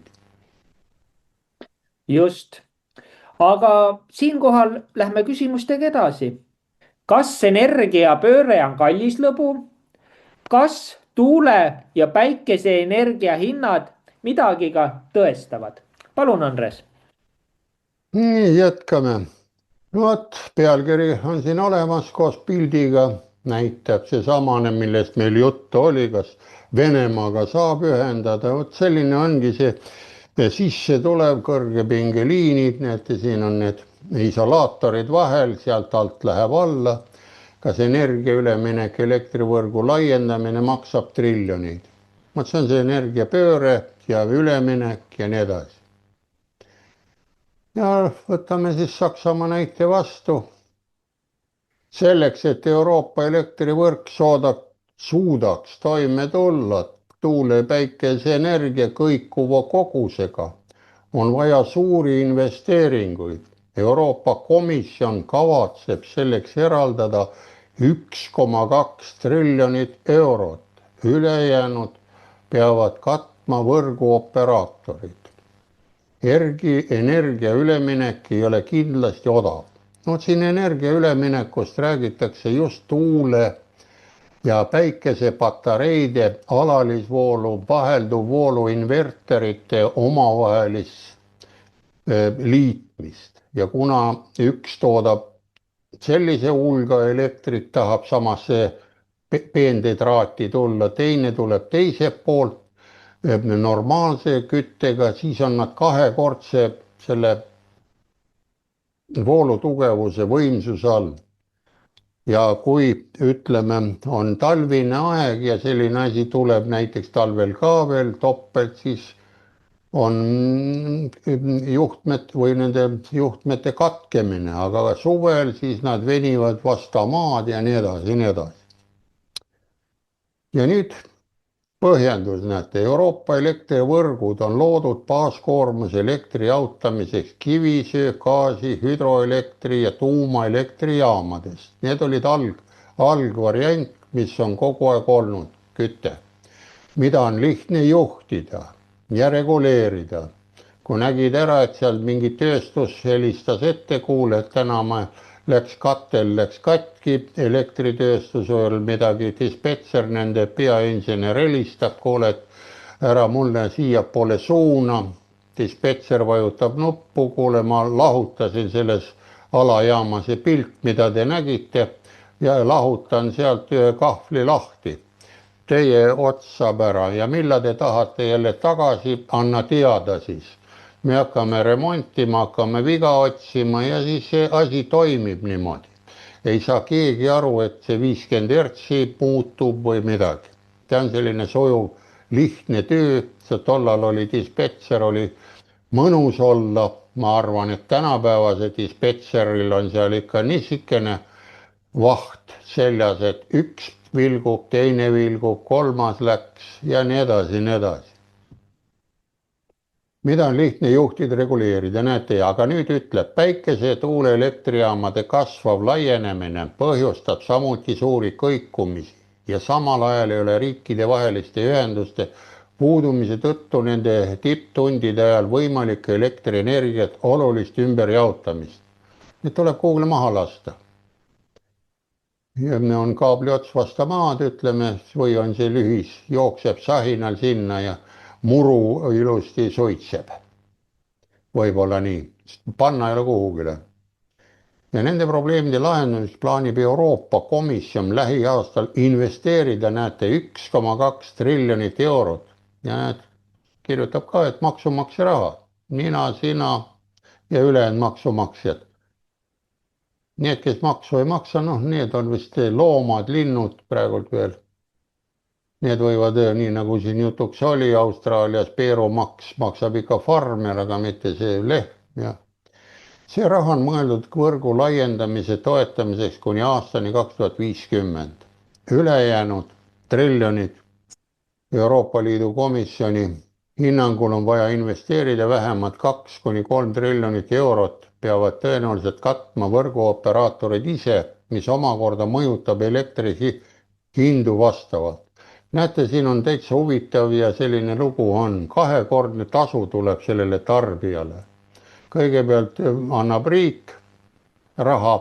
just, aga siinkohal lähme küsimustega edasi. Kas energiapööre on kallis lõbu? Kas tuule- ja päikeseenergia hinnad midagi ka tõestavad? Palun, Andres. Nii, jätkame. No vot, pealkiri on siin olemas koos pildiga, näitab seesamane, millest meil juttu oli, kas Venemaaga saab ühendada. Vot selline ongi see sisse tulev kõrgepingeliinid, näete, siin on need isolaatorid vahel, sealt alt läheb alla. Kas energia üleminek, elektrivõrgu laiendamine maksab triljoneid. Vot see on see energiapööre ja üleminek ja nii edasi. Ja võtame siis Saksamaa näite vastu. Selleks, et Euroopa elektrivõrk suudaks toime tulla tuule- ja päikeseenergia kõikuva kogusega, on vaja suuri investeeringuid. Euroopa Komisjon kavatseb selleks eraldada 1,2 triljonit eurot. Ülejäänud peavad katma võrguoperaatorid. Energia üleminek ei ole kindlasti odav. No siin energia üleminekust räägitakse just tuule- ja päikesepatareide alalisvoolu, vahelduvvoolu inverterite omavahelist liitmist. Ja kuna üks toodab sellise hulga elektrit, tahab samasse peendetraati tulla, teine tuleb teiselt poolt normaalse küttega, siis on nad kahekordse selle voolutugevuse võimsuse all. Ja kui ütleme, on talvine aeg ja selline asi tuleb näiteks talvel ka veel topelt, siis on juhtmed või nende juhtmete katkemine, aga suvel siis nad venivad vastu maad ja nii edasi ja nii edasi. Ja nüüd põhjendus, näete, Euroopa elektrivõrgud on loodud baaskoormuse elektri jaotamiseks kivisöe, gaasi, hüdroelektri ja tuumaelektrijaamadest. Need olid algvariant, mis on kogu aeg olnud küte, mida on lihtne juhtida ja reguleerida. Kui nägid ära, et seal mingi tööstus helistas ette, kuule, et täna katel läks katki, elektritööstusel midagi, dispetser, nende peainsener helistab, kuule, et ära mulle siiapoole suuna, dispetser vajutab nuppu, kuule, ma lahutasin selles alajaamas see pilt, mida te nägite ja lahutan sealt ühe kahvli lahti. Teie ots saab ära ja millal te tahate jälle tagasi, anna teada siis. Me hakkame remontima, hakkame viga otsima ja siis see asi toimib niimoodi. Ei saa keegi aru, et see 50 hertsi muutub või midagi. See on selline sojuv, lihtne töö, see tollal oli dispetser, oli mõnus olla. Ma arvan, et tänapäevase dispetseril on seal ikka niisugune vaht seljas, et üks vilgub, teine vilgub, kolmas läks ja nii edasi, nii edasi. Mida on lihtne juhtida, reguleerida, näete, aga nüüd ütleb, päikese- ja tuuleelektrijaamade kasvav laienemine põhjustab samuti suuri kõikumisi ja samal ajal ei ole riikide vaheliste ühenduste puudumise tõttu nende tipptundide ajal võimalik elektrienergiat olulist ümberjaotamist. Need tuleb kuhugi maha lasta. Ja on kaabli ots vastu maad, ütleme, või on see lühis, jookseb sahinal sinna ja muru ilusti suitseb. Võib-olla nii. Panna ei ole kuhugile. Ja nende probleemide lahendamist plaanib Euroopa Komisjon lähiaastal investeerida, näete, 1,2 triljonit eurot. Ja näed, kirjutab ka, et maksumaksja raha. Mina, sina ja ülejäänud maksumaksjad. Need, kes maksu ei maksa, noh, need on vist loomad, linnud praegult veel. Need võivad, nii nagu siin jutuks oli, Austraalias peerumaks maksab ikka farmer, aga mitte see lehm. Ja see raha on mõeldud võrgu laiendamise toetamiseks kuni aastani 2050. Ülejäänud triljonid Euroopa Liidu komisjoni hinnangul on vaja investeerida vähemalt 2–3 triljonit eurot, peavad tõenäoliselt katma võrguoperaatorid ise, mis omakorda mõjutab elektri hindu vastavalt. Näete, siin on täitsa huvitav ja selline lugu on, kahekordne tasu tuleb sellele tarbijale. Kõigepealt annab riik raha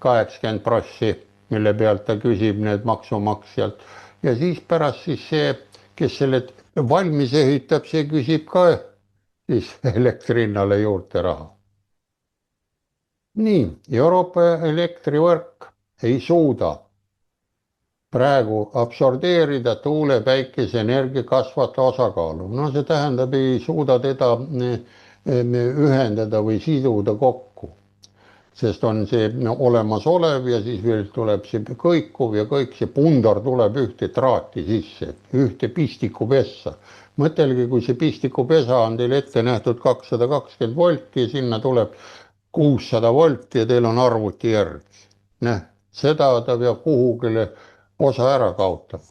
80%, mille pealt ta küsib need maksumaksjalt ja siis pärast siis see, kes selle valmis ehitab, see küsib ka siis elektri hinnale juurde raha. Nii, Euroopa elektrivõrk ei suuda praegu absorbeerida tuule, päikeseenergia kasvata osakaalu. No see tähendab, ei suuda teda ühendada või siduda kokku, sest on see olemasolev ja siis veel tuleb see kõikuv ja kõik see pundar tuleb ühte traati sisse, ühte pistikupessa. Mõtelge, kui see pistikupesa on teil ette nähtud 220 volti ja sinna tuleb 600 volti ja teil on arvuti järgi. Seda ta peab kuhugile osa ära kaotama.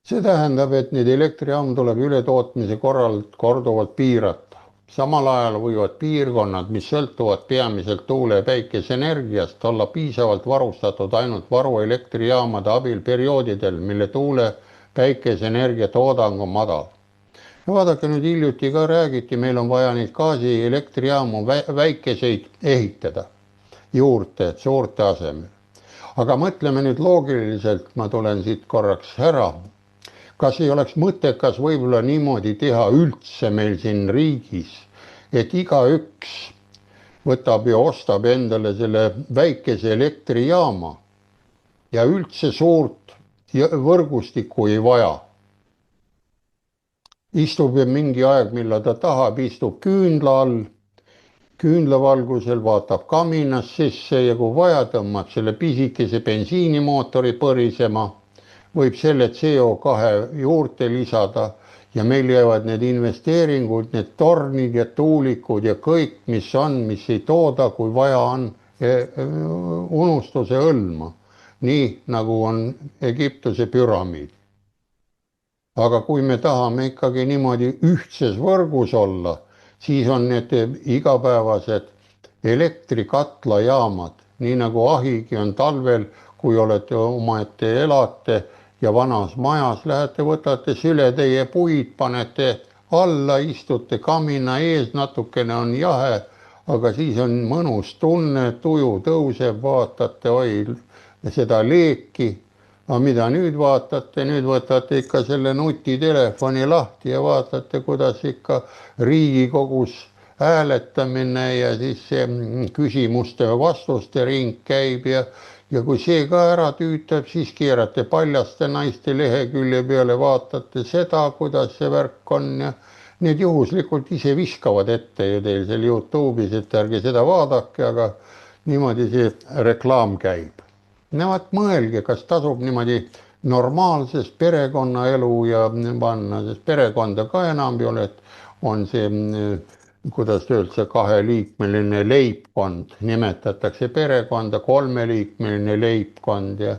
See tähendab, et neid elektrijaam tuleb ületootmise korral korduvalt piirata. Samal ajal võivad piirkonnad, mis sõltuvad peamiselt tuule- ja päikeseenergiast, olla piisavalt varustatud ainult varuelektrijaamade abil perioodidel, mille tuule- päikeseenergia toodang on madal. No vaadake, nüüd hiljuti ka räägiti, meil on vaja neid gaasielektrijaamu väikeseid ehitada juurde, suurte asemel. Aga mõtleme nüüd loogiliselt, ma tulen siit korraks ära. Kas ei oleks mõttekas võib-olla niimoodi teha üldse meil siin riigis, et igaüks võtab ja ostab endale selle väikese elektrijaama ja üldse suurt võrgustikku ei vaja. Istub mingi aeg, millal ta tahab, istub küünla all, küünlavalgusel vaatab kaminas sisse ja kui vaja, tõmbab selle pisikese bensiinimootori põrisema, võib selle CO2 juurde lisada ja meil jäävad need investeeringud, need tornid ja tuulikud ja kõik, mis on, mis ei tooda, kui vaja on, unustuse õlma. Nii nagu on Egiptuse püramiid. Aga kui me tahame ikkagi niimoodi ühtses võrgus olla, siis on need igapäevased elektrikatlajaamad, nii nagu ahigi on talvel, kui olete omaette elate ja vanas majas, lähete, võtate sületäie puid, panete alla, istute kamina ees, natukene on jahe, aga siis on mõnus tunne, tuju tõuseb, vaatate, oi, seda leeki. Aga mida nüüd vaatate? Nüüd võtate ikka selle nutitelefoni lahti ja vaatate, kuidas ikka Riigikogus hääletamine ja siis see küsimuste ja vastuste ring käib ja kui see ka ära tüütab, siis keerate paljaste naiste lehekülje peale, vaatate seda, kuidas see värk on ja need juhuslikult ise viskavad ette ju teil seal YouTube'is, et ärge seda vaadake, aga niimoodi see reklaam käib. Nemad mõelge, kas tasub niimoodi normaalses perekonnaelu ja panna, sest perekonda ka enam ei ole, et on see, kuidas öeldakse, kaheliikmeline leibkond, nimetatakse perekonda, kolmeliikmeline leibkond ja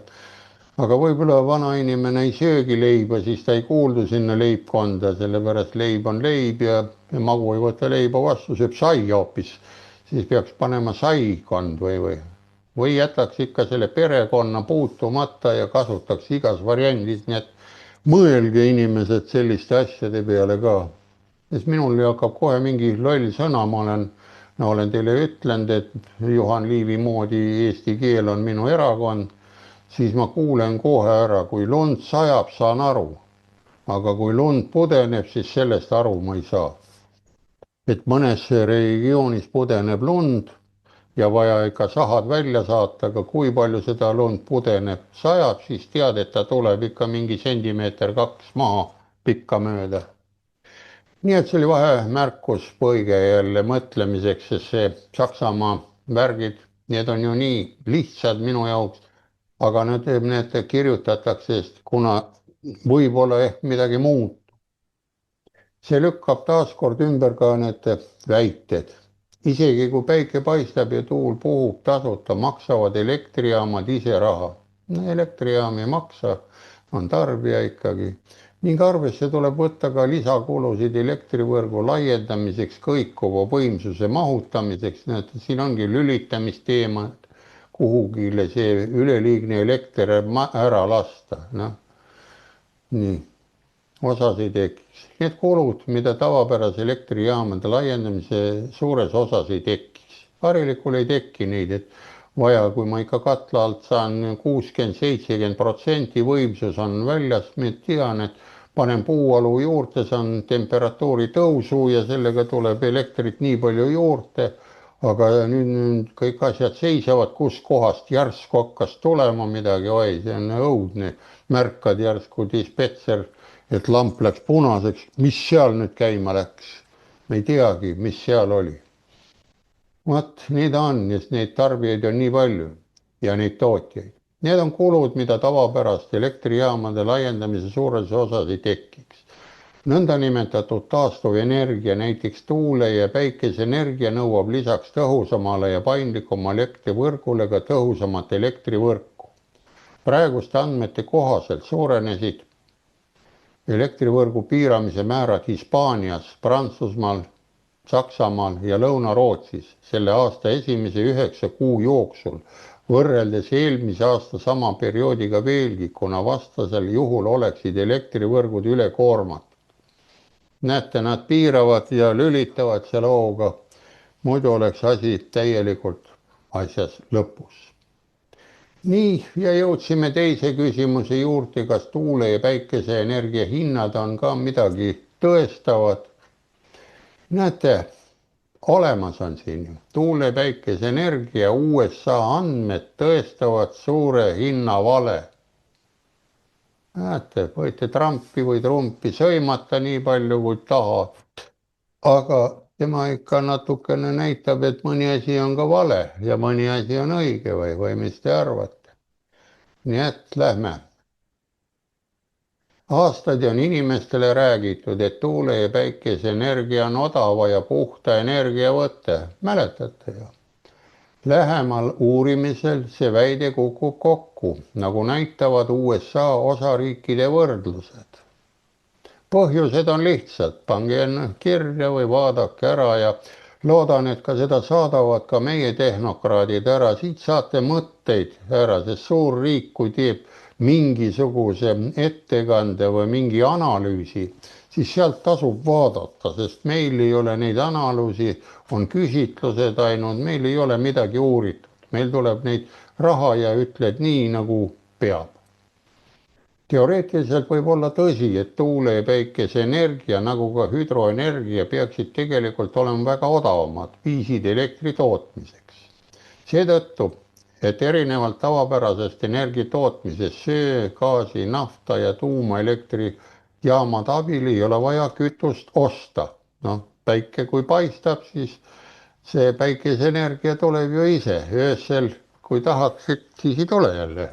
aga võib-olla vana inimene ei söögi leiba, siis ta ei kuuldu sinna leibkonda, sellepärast leib on leib ja magu ei võta leiba vastu, sööb sai hoopis, siis peaks panema saikond või jätaks ikka selle perekonna puutumata ja kasutaks igas variandis, nii et mõelge inimesed selliste asjade peale ka. Sest minul hakkab kohe mingi loll sõna, ma olen teile ütlenud, et Juhan Liivi moodi eesti keel on minu erakond, siis ma kuulen kohe ära, kui lund sajab, saan aru. Aga kui lund pudeneb, siis sellest aru ma ei saa. Et mõnes regioonis pudeneb lund, ja vaja ikka sahad välja saata, aga kui palju seda lund pudeneb sajab, siis tead, et ta tuleb ikka mingi sentimeeter 2 maha pikka mööda. Nii et see oli vahemärkus põige jälle mõtlemiseks, sest see Saksamaa värgid, need on ju nii lihtsad minu jaoks, aga need kirjutatakse, kuna võib-olla ehk midagi muud. See lükkab taaskord ümber ka need väited. Isegi kui päike paistab ja tuul puhub tasuta, maksavad elektrijaamad ise raha. Elektrijaam ei maksa, on tarbija ikkagi. ning arvesse tuleb võtta ka lisakulusid elektrivõrgu laiendamiseks, kõikuva võimsuse mahutamiseks, näete, siin ongi lülitamisteema, kuhugile see üleliigne elekter ära lasta, noh, nii, osas ei tekiks. Need kulud, mida tavapärase elektrijaamade laiendamise suures osas ei tekiks, harilikul ei teki neid, et vaja, kui ma ikka katla alt saan 60-70% võimsus on väljas, ma tean, et panen puualu juurde, saan temperatuuri tõusu ja sellega tuleb elektrit nii palju juurde, aga nüüd kõik asjad seisavad, kus kohast järsku hakkas tulema midagi, oi, see on õudne, märkad järsku dispetser, et lamp läks punaseks, mis seal nüüd käima läks, me ei teagi, mis seal oli. Vot, nii ta on, sest neid tarbijaid on nii palju ja neid tootjaid. Need on kulud, mida tavapärast elektrijaamade laiendamise suures osas ei tekiks. Nõndanimetatud taastuvenergia, näiteks tuule- ja päikeseenergia nõuab lisaks tõhusamale ja paindlikuma elektrivõrgule ka tõhusamat elektrivõrku. Praeguste andmete kohaselt suurenesid elektrivõrgu piiramise määrad Hispaanias, Prantsusmaal, Saksamaal ja Lõuna-Rootsis selle aasta esimese 9 kuu jooksul võrreldes eelmise aasta sama perioodiga veelgi, kuna vastasel juhul oleksid elektrivõrgud ülekoormatud. Näete, nad piiravad ja lülitavad selle hooga, muidu oleks asi täielikult asjas lõpus. Nii, ja jõudsime teise küsimuse juurde, kas tuule- ja päikeseenergia hinnad on ka midagi tõestavad. Näete, olemas on siin tuule- ja päikeseenergia USA andmed tõestavad suure hinnavale. Näete, võite Trumpi või Trumpi sõimata nii palju kui tahad, aga tema ikka natukene näitab, et mõni asi on ka vale ja mõni asi on õige või mis te arvate. Nii et lähme. Aastaid on inimestele räägitud, et tuule- ja päikeseenergia on odava ja puhta energiavõte. Mäletate ju? Lähemal uurimisel see väide kukub kokku, nagu näitavad USA osariikide võrdlused. Põhjused on lihtsad, pange enne kirja või vaadake ära ja loodan, et ka seda saadavad ka meie tehnokraadid ära. Siit saate mõtteid ära, sest suur riik, kui teeb mingisuguse ettekande või mingi analüüsi, siis sealt tasub vaadata, sest meil ei ole neid analüüsi, on küsitlused ainult, meil ei ole midagi uuritud. Meil tuleb neid raha ja ütled nii, nagu peab. Teoreetiliselt võib olla tõsi, et tuule- ja päikeseenergia nagu ka hüdroenergia peaksid tegelikult olema väga odavamad viisid elektri tootmiseks. Seetõttu, et erinevalt tavapärasest energia tootmisest söe, gaasi, nafta ja tuumaelektrijaamade abil ei ole vaja kütust osta. Noh, päike kui paistab, siis see päikeseenergia tuleb ju ise, öösel kui tahaksid, siis ei tule jälle.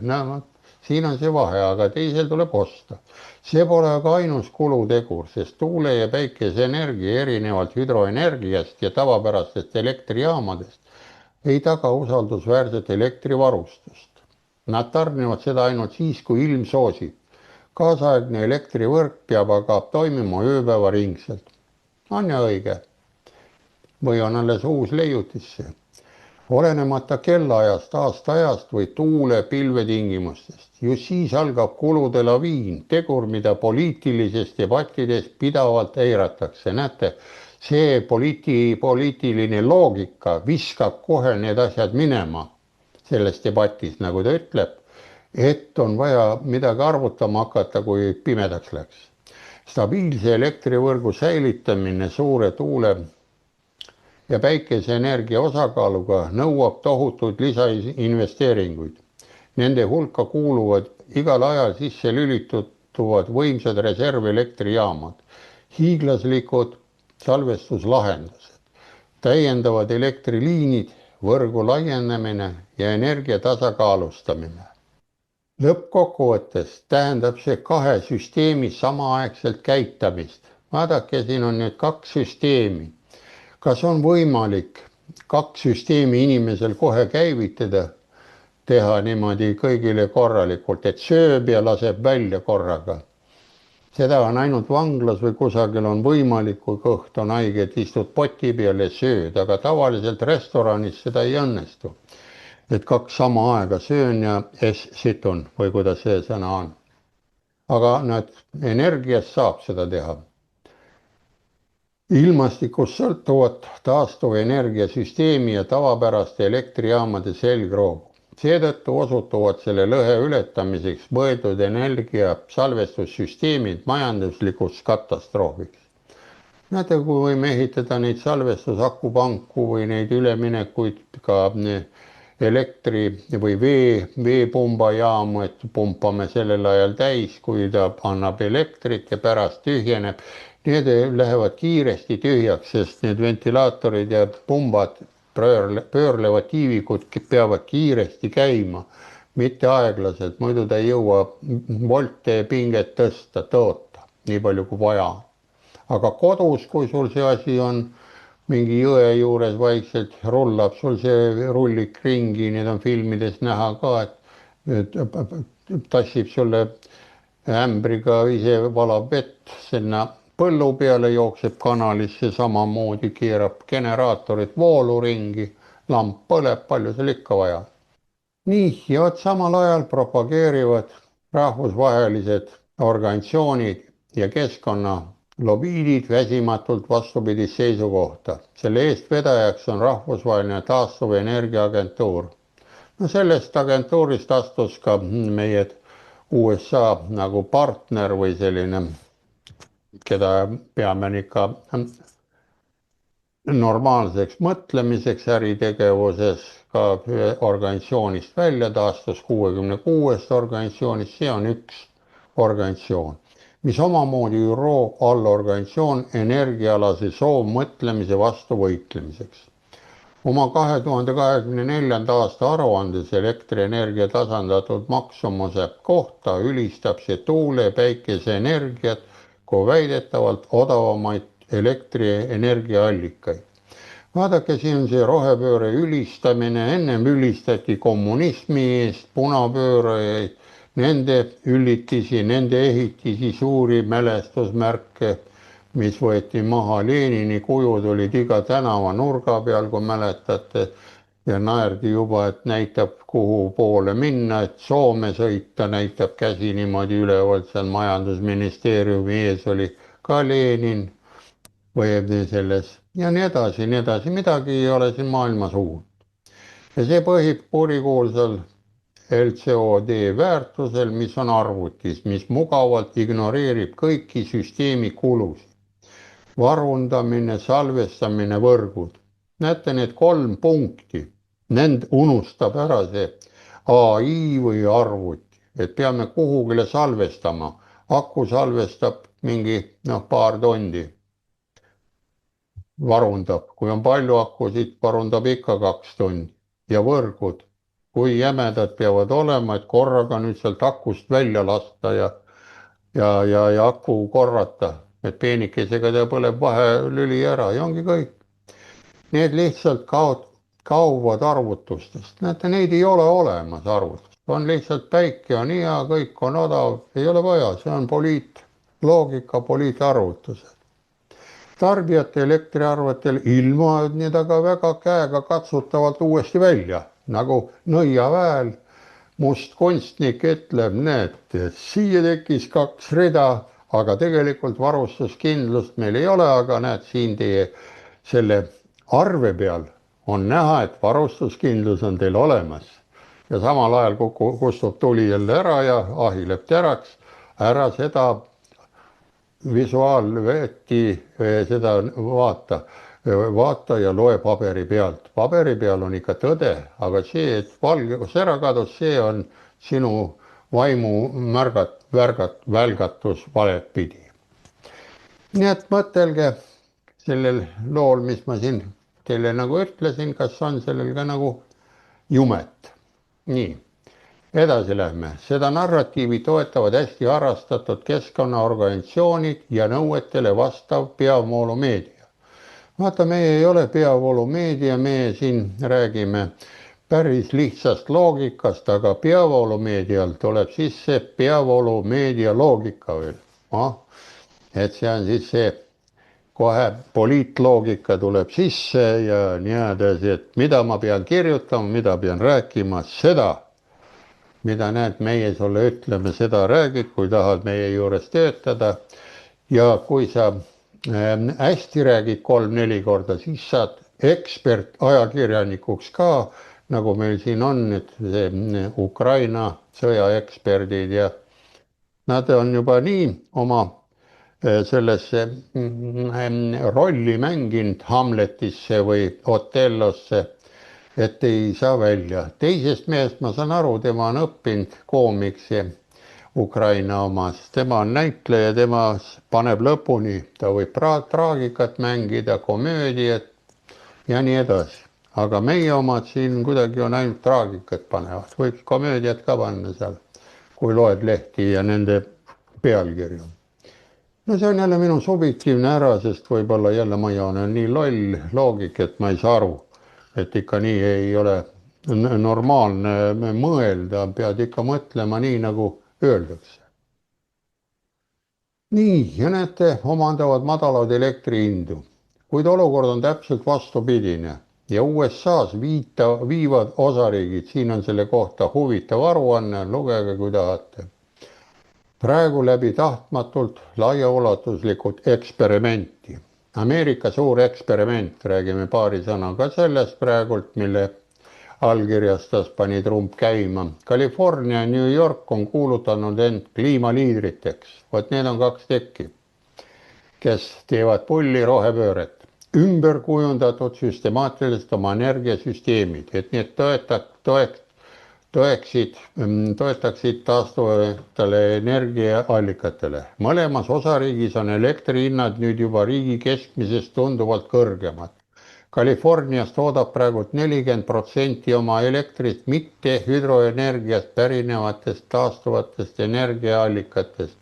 Siin on see vahe, aga teisel tuleb osta. See pole aga ainus kulutegur, sest tuule- ja päikeseenergia erinevalt hüdroenergiast ja tavapärastest elektrijaamadest ei taga usaldusväärset elektrivarustust. Nad tarnivad seda ainult siis, kui ilm soosib. Kaasaegne elektrivõrk peab aga toimima ööpäevaringselt. On ja õige? Või on alles uus leiutis see? Olenemata kellaajast, aastaajast või tuule pilvetingimustest. Just siis algab kulude laviin, tegur, mida poliitilises debattides pidavalt eiratakse. Näete, see poliitiline loogika viskab kohe need asjad minema selles debatis, nagu ta ütleb, et on vaja midagi arvutama hakata, kui pimedaks läks. Stabiilse elektrivõrgu säilitamine suure tuule- ja päikeseenergia osakaaluga nõuab tohutuid lisainvesteeringuid. Nende hulka kuuluvad igal ajal sisse lülituvad võimsad reservelektrijaamad, hiiglaslikud salvestuslahendused, täiendavad elektriliinid, võrgu laiendamine ja energia tasakaalustamine. Lõppkokkuvõttes tähendab see kahe süsteemi samaaegselt käitamist. Vaadake, siin on nüüd 2 süsteemi. Kas on võimalik 2 süsteemi inimesel kohe käivitada, teha niimoodi kõigile korralikult, et sööb ja laseb välja korraga? seda on ainult vanglas või kusagil on võimalik, kui kõht on haige, et istud poti peal ja sööd, aga tavaliselt restoranis seda ei õnnestu. Et kaks sama aega söön ja situn või kuidas see sõna on. Aga energiast saab seda teha. Ilmastikust sõltuvat taastuvenergiasüsteemi ja tavapäraste elektrijaamade selgroogu. Seetõttu osutuvad selle lõhe ületamiseks mõeldud energia salvestussüsteemid majanduslikuks katastroofiks. Näete, kui võime ehitada neid salvestusakupanku või neid üleminekuid ka elektri või veepumbajaamu, et pumpame sellel ajal täis, kui ta annab elektrit ja pärast tühjeneb. Need lähevad kiiresti tühjaks, sest need ventilaatorid ja pumbad, pöörlevad tiivikud peavad kiiresti käima, mitte aeglaselt, muidu ta ei jõua volte pinget tõsta, toota nii palju kui vaja. Aga kodus, kui sul see asi on mingi jõe juures vaikselt rullab sul see rullik ringi, need on filmides näha ka, et tassib sulle ämbriga, ise valab vett sinna põllu peale, jookseb kanalisse, samamoodi keerab generaatorit voolu ringi, lamp põleb, palju seal ikka vaja. Nii, ja samal ajal propageerivad rahvusvahelised organisatsioonid ja keskkonnalobiidid väsimatult vastupidist seisukohta. Selle eestvedajaks on rahvusvaheline taastuvenergiaagentuur. No sellest agentuurist astus ka meie USA nagu partner või selline, keda peame ikka normaalseks mõtlemiseks äritegevuses, ka organisatsioonist välja, taastus 66 organisatsioonist, see on üks organisatsioon, mis omamoodi ÜRO allorganisatsioon energiaalase soovmõtlemise vastu võitlemiseks. Oma 2024. aasta aruandes elektrienergia tasandatud maksumuse kohta ülistab see tuule- ja päikeseenergiat kui väidetavalt odavamaid elektrienergiaallikaid. Vaadake, siin on see rohepööre ülistamine, ennem ülistati kommunismi eest, punapöörajaid, nende üllitisi, nende ehitisi, suuri mälestusmärke, mis võeti maha, Lenini kujud olid iga tänava nurga peal, kui mäletate, ja naerdi juba, et näitab, kuhu poole minna, et Soome sõita, näitab käsi niimoodi ülevalt, seal majandusministeeriumi ees oli ka Lenin või selles ja nii edasi, midagi ei ole siin maailmas uut. Ja see põhib kurikuulsal LCOD väärtusel, mis on arvutis, mis mugavalt ignoreerib kõiki süsteemi kulusid. Varundamine, salvestamine, võrgud. Näete need 3 punkti, nend unustab ära see AI või arvuti, et peame kuhugile salvestama. Aku salvestab mingi paar tundi. Varundab, kui on palju akusid, varundab ikka 2 tundi. Ja võrgud, kui jämedad peavad olema, et korraga nüüd sealt akust välja lasta ja aku korrata, et peenikesega ta põleb vahelüli ära ja ongi kõik. Need lihtsalt kaovad arvutustest. Näete, neid ei ole olemas arvutust. On lihtsalt päike on hea, kõik on odav, ei ole vaja, see on poliitloogika, poliitarvutused. Tarbijate elektriarvetel ilmuvad need aga väga käega katsutavalt uuesti välja, nagu nõiaväel must kunstnik ütleb, näed, siia tekkis 2 rida, aga tegelikult varustuskindlust meil ei ole, aga näed, siin teie selle arve peal on näha, et varustuskindlus on teil olemas. Ja samal ajal kustub tuli jälle ära ja ahileb teraks, ära seda visuaalveeti, seda vaata ja loe paberi pealt. Paberi peal on ikka tõde, aga see, et valgus ära kadus, see on sinu vaimu välgatus valet pidi. Nii et mõtelge sellel lool, mis ma siin teile nagu ütlesin, kas on sellel ka nagu jumet. Nii, edasi lähme. Seda narratiivi toetavad hästi harrastatud keskkonnaorganisatsioonid ja nõuetele vastav peavoolumeedia. Vaata, meie ei ole peavoolumeedia, meie siin räägime päris lihtsast loogikast, aga peavoolumeedial tuleb sisse peavoolumeedia loogika veel. et see on siis see, kohe poliitloogika tuleb sisse ja nii edasi, et mida ma pean kirjutama, mida pean rääkima, seda, mida näed, meie sulle ütleme, seda räägid, kui tahad meie juures töötada. ja kui sa hästi räägid 3-4 korda, siis saad ekspert ajakirjanikuks ka, nagu meil siin on nüüd see Ukraina sõjaeksperdid ja nad on juba nii oma sellesse rolli mänginud Hamletisse või Othellosse, et ei saa välja. teisest mehest ma saan aru, tema on õppinud koomiksi Ukraina omas, tema on näitleja, tema paneb lõpuni, ta võib traagikat mängida, komöödiat ja nii edasi. aga meie omad siin kuidagi on ainult traagikat panevad, võiks komöödiat ka panna seal, kui loed lehti ja nende pealkirju. no see on jälle minu subjektiivne ära, sest võib-olla jälle ma olen nii loll loogik, et ma ei saa aru, et ikka nii ei ole normaalne mõelda, pead ikka mõtlema nii, nagu öeldakse. nii, ja näete, omandavad madalaid elektrihindu, kuid olukord on täpselt vastupidine ja USA-s viivad osariigid, siin on selle kohta huvitav aruanne, lugege, kui tahate. praegu läbi tahtmatult laiaulatuslikud eksperimenti. Ameerika suur eksperiment, räägime paari sõnaga sellest praegult, mille allkirjastas, pani Trump käima. California ja New York on kuulutanud end kliimaliidriteks. Vot need on 2 tekki, kes teevad pulli rohepööret. Ümber kujundatud süstemaatiliselt oma energiasüsteemid, et need toetaksid taastuvatele energiaallikatele. mõlemas osariigis on elektrihinnad nüüd juba riigi keskmisest tunduvalt kõrgemad. Californias toodab praegu 40% oma elektrist mitte hüdroenergiast pärinevatest taastuvatest energiaallikatest.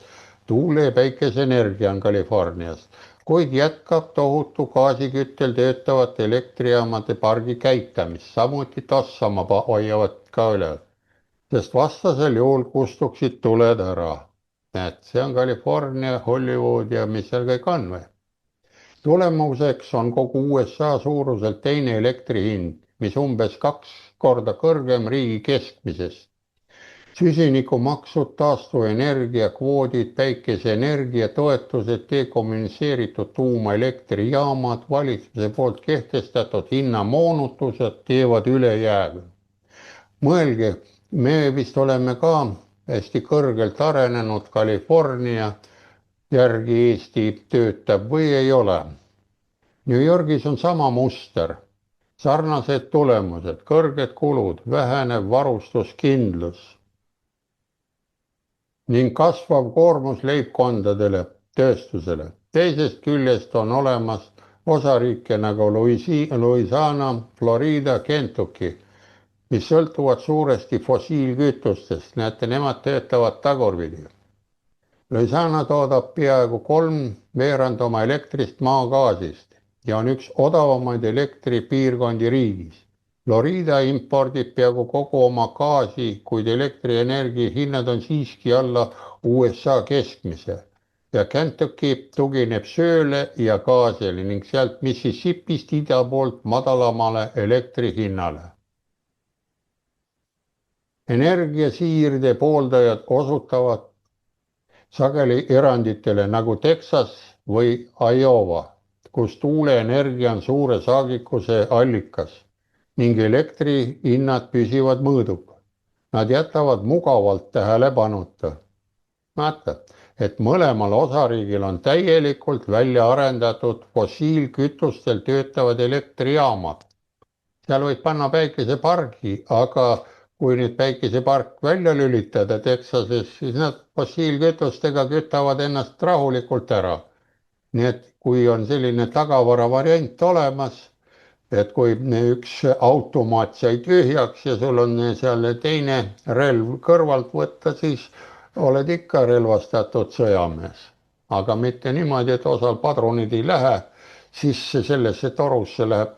tuule- ja päikeseenergia on Californias, kuid jätkab tohutu gaasiküttel töötavate elektrijaamade pargi käitamist, samuti tassama hoiavad ka üle, sest vastasel juhul kustuksid tuled ära. näed, see on California, Hollywood ja mis seal kõik on või? tulemuseks on kogu USA suuruselt teine elektrihind, mis umbes 2 korda kõrgem riigi keskmisest. süsinikumaksud, taastuvenergia kvoodid, päikeseenergia toetused, dekommuniseeritud tuumaelektrijaamad, valitsuse poolt kehtestatud hinnamoonutused teevad ülejäägi. mõelge, me vist oleme ka hästi kõrgelt arenenud, California järgi Eesti töötab või ei ole. New Yorgis on sama muster, sarnased tulemused, kõrged kulud, vähenev varustuskindlus ning kasvav koormus leibkondadele, tööstusele. teisest küljest on olemas osariike nagu Louisiana, Florida, Kentucky, mis sõltuvad suuresti fossiilkütustest. näete, nemad töötavad tagurpidi. Louisiana toodab peaaegu 3/4 oma elektrist maagaasist ja on üks odavamaid elektripiirkondi riigis. Florida impordib peaaegu kogu oma gaasi, kuid elektrienergia hinnad on siiski alla USA keskmise ja Kentucky tugineb sööle ja gaasile ning sealt Mississippist ida poolt madalamale elektrihinnale. energiasiirde pooldajad osutavad sageli eranditele nagu Texas või Iowa, kus tuuleenergia on suure saagikuse allikas ning elektrihinnad püsivad mõõdukad. Nad jätavad mugavalt tähelepanuta. Vaata, et mõlemal osariigil on täielikult välja arendatud fossiilkütustel töötavad elektrijaamad. seal võib panna päikesepargi, aga kui nüüd päikesepark välja lülitada Texases, siis nad fossiilkütustega kütavad ennast rahulikult ära. nii et kui on selline tagavaravariant olemas, et kui üks automaat sai tühjaks ja sul on seal teine relv kõrvalt võtta, siis oled ikka relvastatud sõjamees. aga mitte niimoodi, et osal padrunid ei lähe, siis sellesse torusse läheb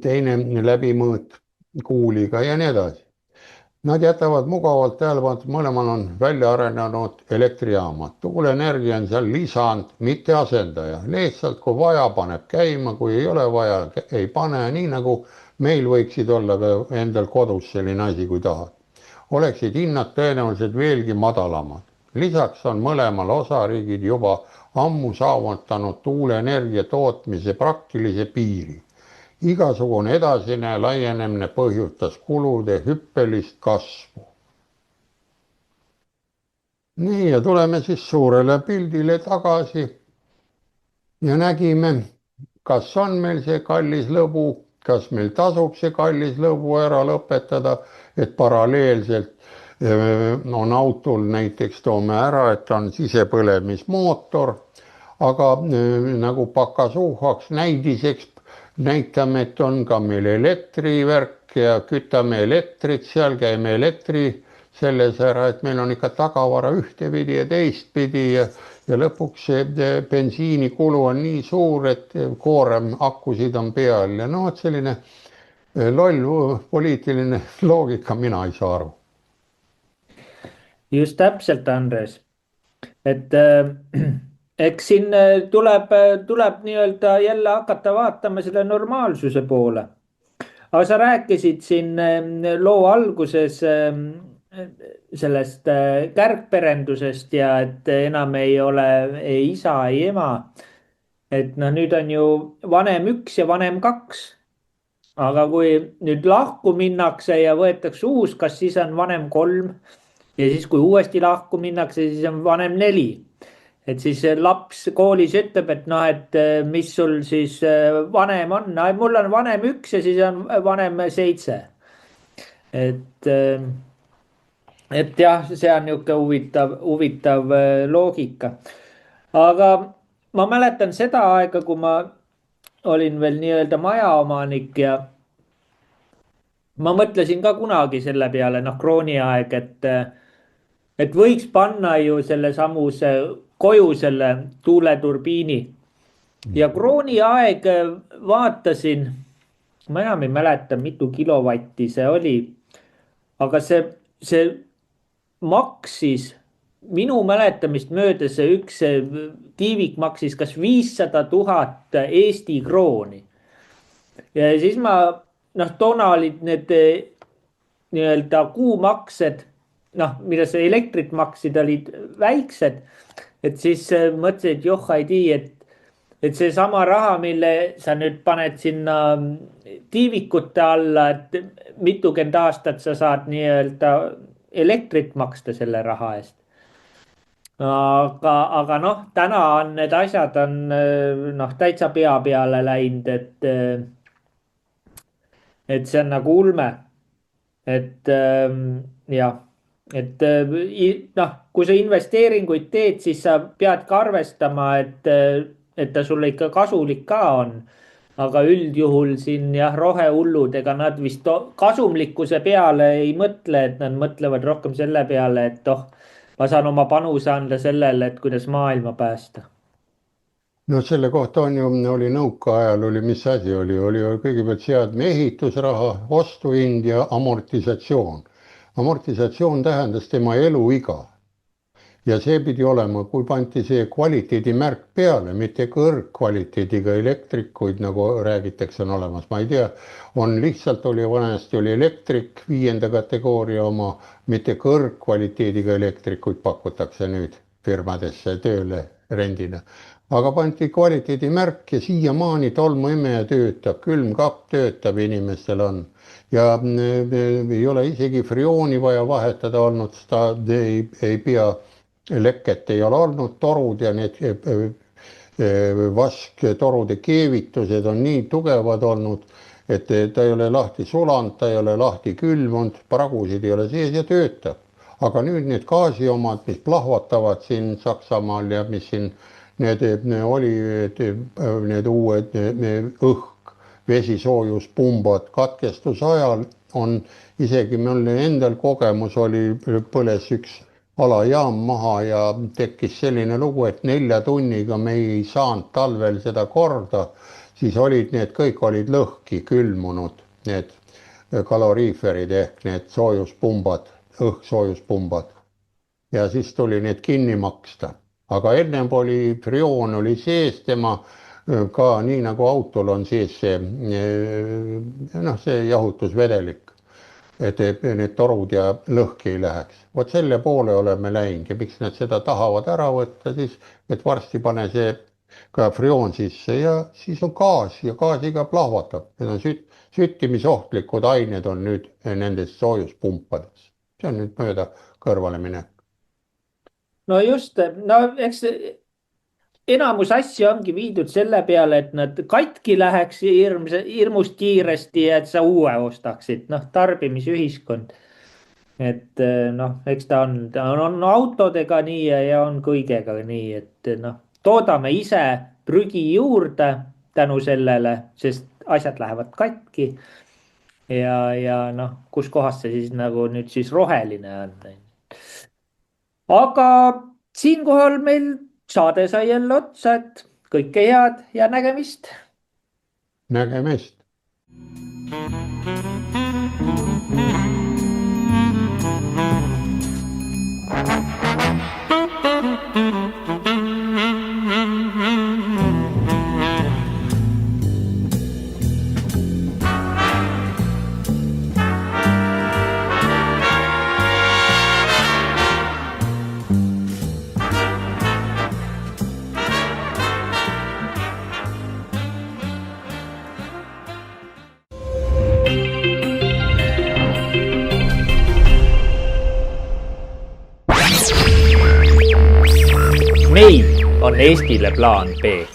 teine läbimõõt kuuliga ja nii edasi. Nad jätavad mugavalt tähelepanu, mõlemal on välja arenenud elektrijaamad. Tuuleenergia on seal lisand, mitte asendaja. Lihtsalt kui vaja, paneb käima, kui ei ole vaja, ei pane, nii nagu meil võiksid olla ka endal kodus selline asi, kui tahad. Oleksid hinnad tõenäoliselt veelgi madalamad. Lisaks on mõlemal osariigid juba ammu saavutanud tuuleenergia tootmise praktilise piiri. Igasugune edasine laienemine põhjustas kulude hüppelist kasvu. Nii, ja tuleme siis suurele pildile tagasi ja nägime, kas on meil see kallis lõbu, kas meil tasub see kallis lõbu ära lõpetada, et paralleelselt on autol näiteks, toome ära, et on sisepõlemismootor, aga nagu pakasuhaks näidiseks näitame, et on ka meil elektrivärk ja kütame elektrit, seal käime elektri selles ära, et meil on ikka tagavara ühtepidi ja teistpidi ja lõpuks see bensiinikulu on nii suur, et koorem akusid on peal ja noh, et selline loll poliitiline loogika, mina ei saa aru. Just täpselt, Andres, et eks siin tuleb nii-öelda jälle hakata vaatama selle normaalsuse poole. Aga sa rääkisid siin loo alguses sellest kärgperendusest ja et enam ei ole ei isa, ei ema. Et noh, nüüd on ju vanem 1 ja vanem 2. Aga kui nüüd lahku minnakse ja võetakse uus, kas siis on vanem 3 ja siis kui uuesti lahku minnakse, siis on vanem 4. Et siis laps koolis ütleb, et noh, et mis sul siis vanem on. Mul on vanem 1 ja siis on vanem 7. Et jah, see on niisugune huvitav loogika. Aga ma mäletan seda aega, kui ma olin veel nii-öelda majaomanik ja ma mõtlesin ka kunagi selle peale, noh, krooniaeg, et võiks panna ju selle samuse koju selle tuuleturbiini ja krooniaeg vaatasin, ma enam ei mäleta, mitu kilovatti see oli, aga see maksis minu mäletamist mööda, see üks tiivik maksis kas 500 000 Eesti krooni. Ja siis ma, noh, toona olid need nii-öelda kuumaksed, noh, mida see elektrit maksid, olid väiksed. Et siis mõtlesin, et joh, ei tii, et see sama raha, mille sa nüüd paned sinna tiivikute alla, et mitukümmend aastat sa saad nii-öelda elektrit maksta selle raha eest. Aga noh, täna on need asjad on noh, täitsa pea peale läinud, et see on nagu ulme. Et jah, et noh, kui sa investeeringuid teed, siis sa pead ka arvestama, et ta sulle ikka kasulik ka on. Aga üldjuhul siin jah, rohehullud, ega nad vist kasumlikkuse peale ei mõtle, et nad mõtlevad rohkem selle peale, et ma saan oma panuse anda sellele, et kuidas maailma päästa. No selle kohta on ju, oli nõukaajal, oli mis asi oli kõigepealt seadme ehitusraha, ostuhind ja amortisatsioon. Amortisatsioon tähendas tema eluiga. Ja see pidi olema, kui panti see kvaliteedimärk peale, mitte kõrgkvaliteediga elektrikuid, nagu räägitakse, on olemas, ma ei tea, lihtsalt vanasti oli elektrik 5. kategooria oma, mitte kõrgkvaliteediga elektrikuid pakutakse nüüd firmadesse tööle rendina. Aga panti kvaliteedimärk ja siiamaani tolmuimeja töötab, külmkapp töötab, inimestel on. Ja ei ole isegi friooni vaja vahetada olnud, seda ei pea, leket ei ole olnud, torud ja need vasktorude keevitused on nii tugevad olnud, et ta ei ole lahti sulanud, ta ei ole lahti külmunud, pragusid ei ole sees ja töötab. Aga nüüd need gaasi omad, mis plahvatavad siin Saksamaal ja mis siin need uued õhk, vesisoojuspumvad katkestuse ajal on isegi mul endal kogemus oli, põles üks alajaam maha ja tekkis selline lugu, et 4 tunniga me ei saanud talvel seda korda, siis olid need kõik olid lõhki külmunud, need kaloriiferid ehk need soojuspumbad, õhkssoojuspumbad. Ja siis tuli need kinni maksta. Aga ennem oli frioon oli sees, tema ka nii nagu autol on sees see, see jahutusvedelik, et need torud ja lõhki ei läheks. Vot selle poole oleme läinud ja miks nad seda tahavad ära võtta siis, et varsti pane see ka frioon sisse ja siis on gaas ja gaasiga plahvatab. Need on süttimisohtlikud ained on nüüd nendes soojuspumpades. See on nüüd mööda kõrvale minek. No just, no eks enamus asju ongi viidud selle peale, et nad katki läheks hirmust kiiresti ja et sa uue ostaksid, tarbimisühiskond. Et eks ta on autodega nii ja on kõigega nii, et toodame ise prügi juurde tänu sellele, sest asjad lähevad katki. Ja kus kohas see siis nagu nüüd siis roheline on. Aga siinkohal meil saade sai jälle otsa, et kõike head ja nägemist. Nägemist. Meil on Eestile plaan B.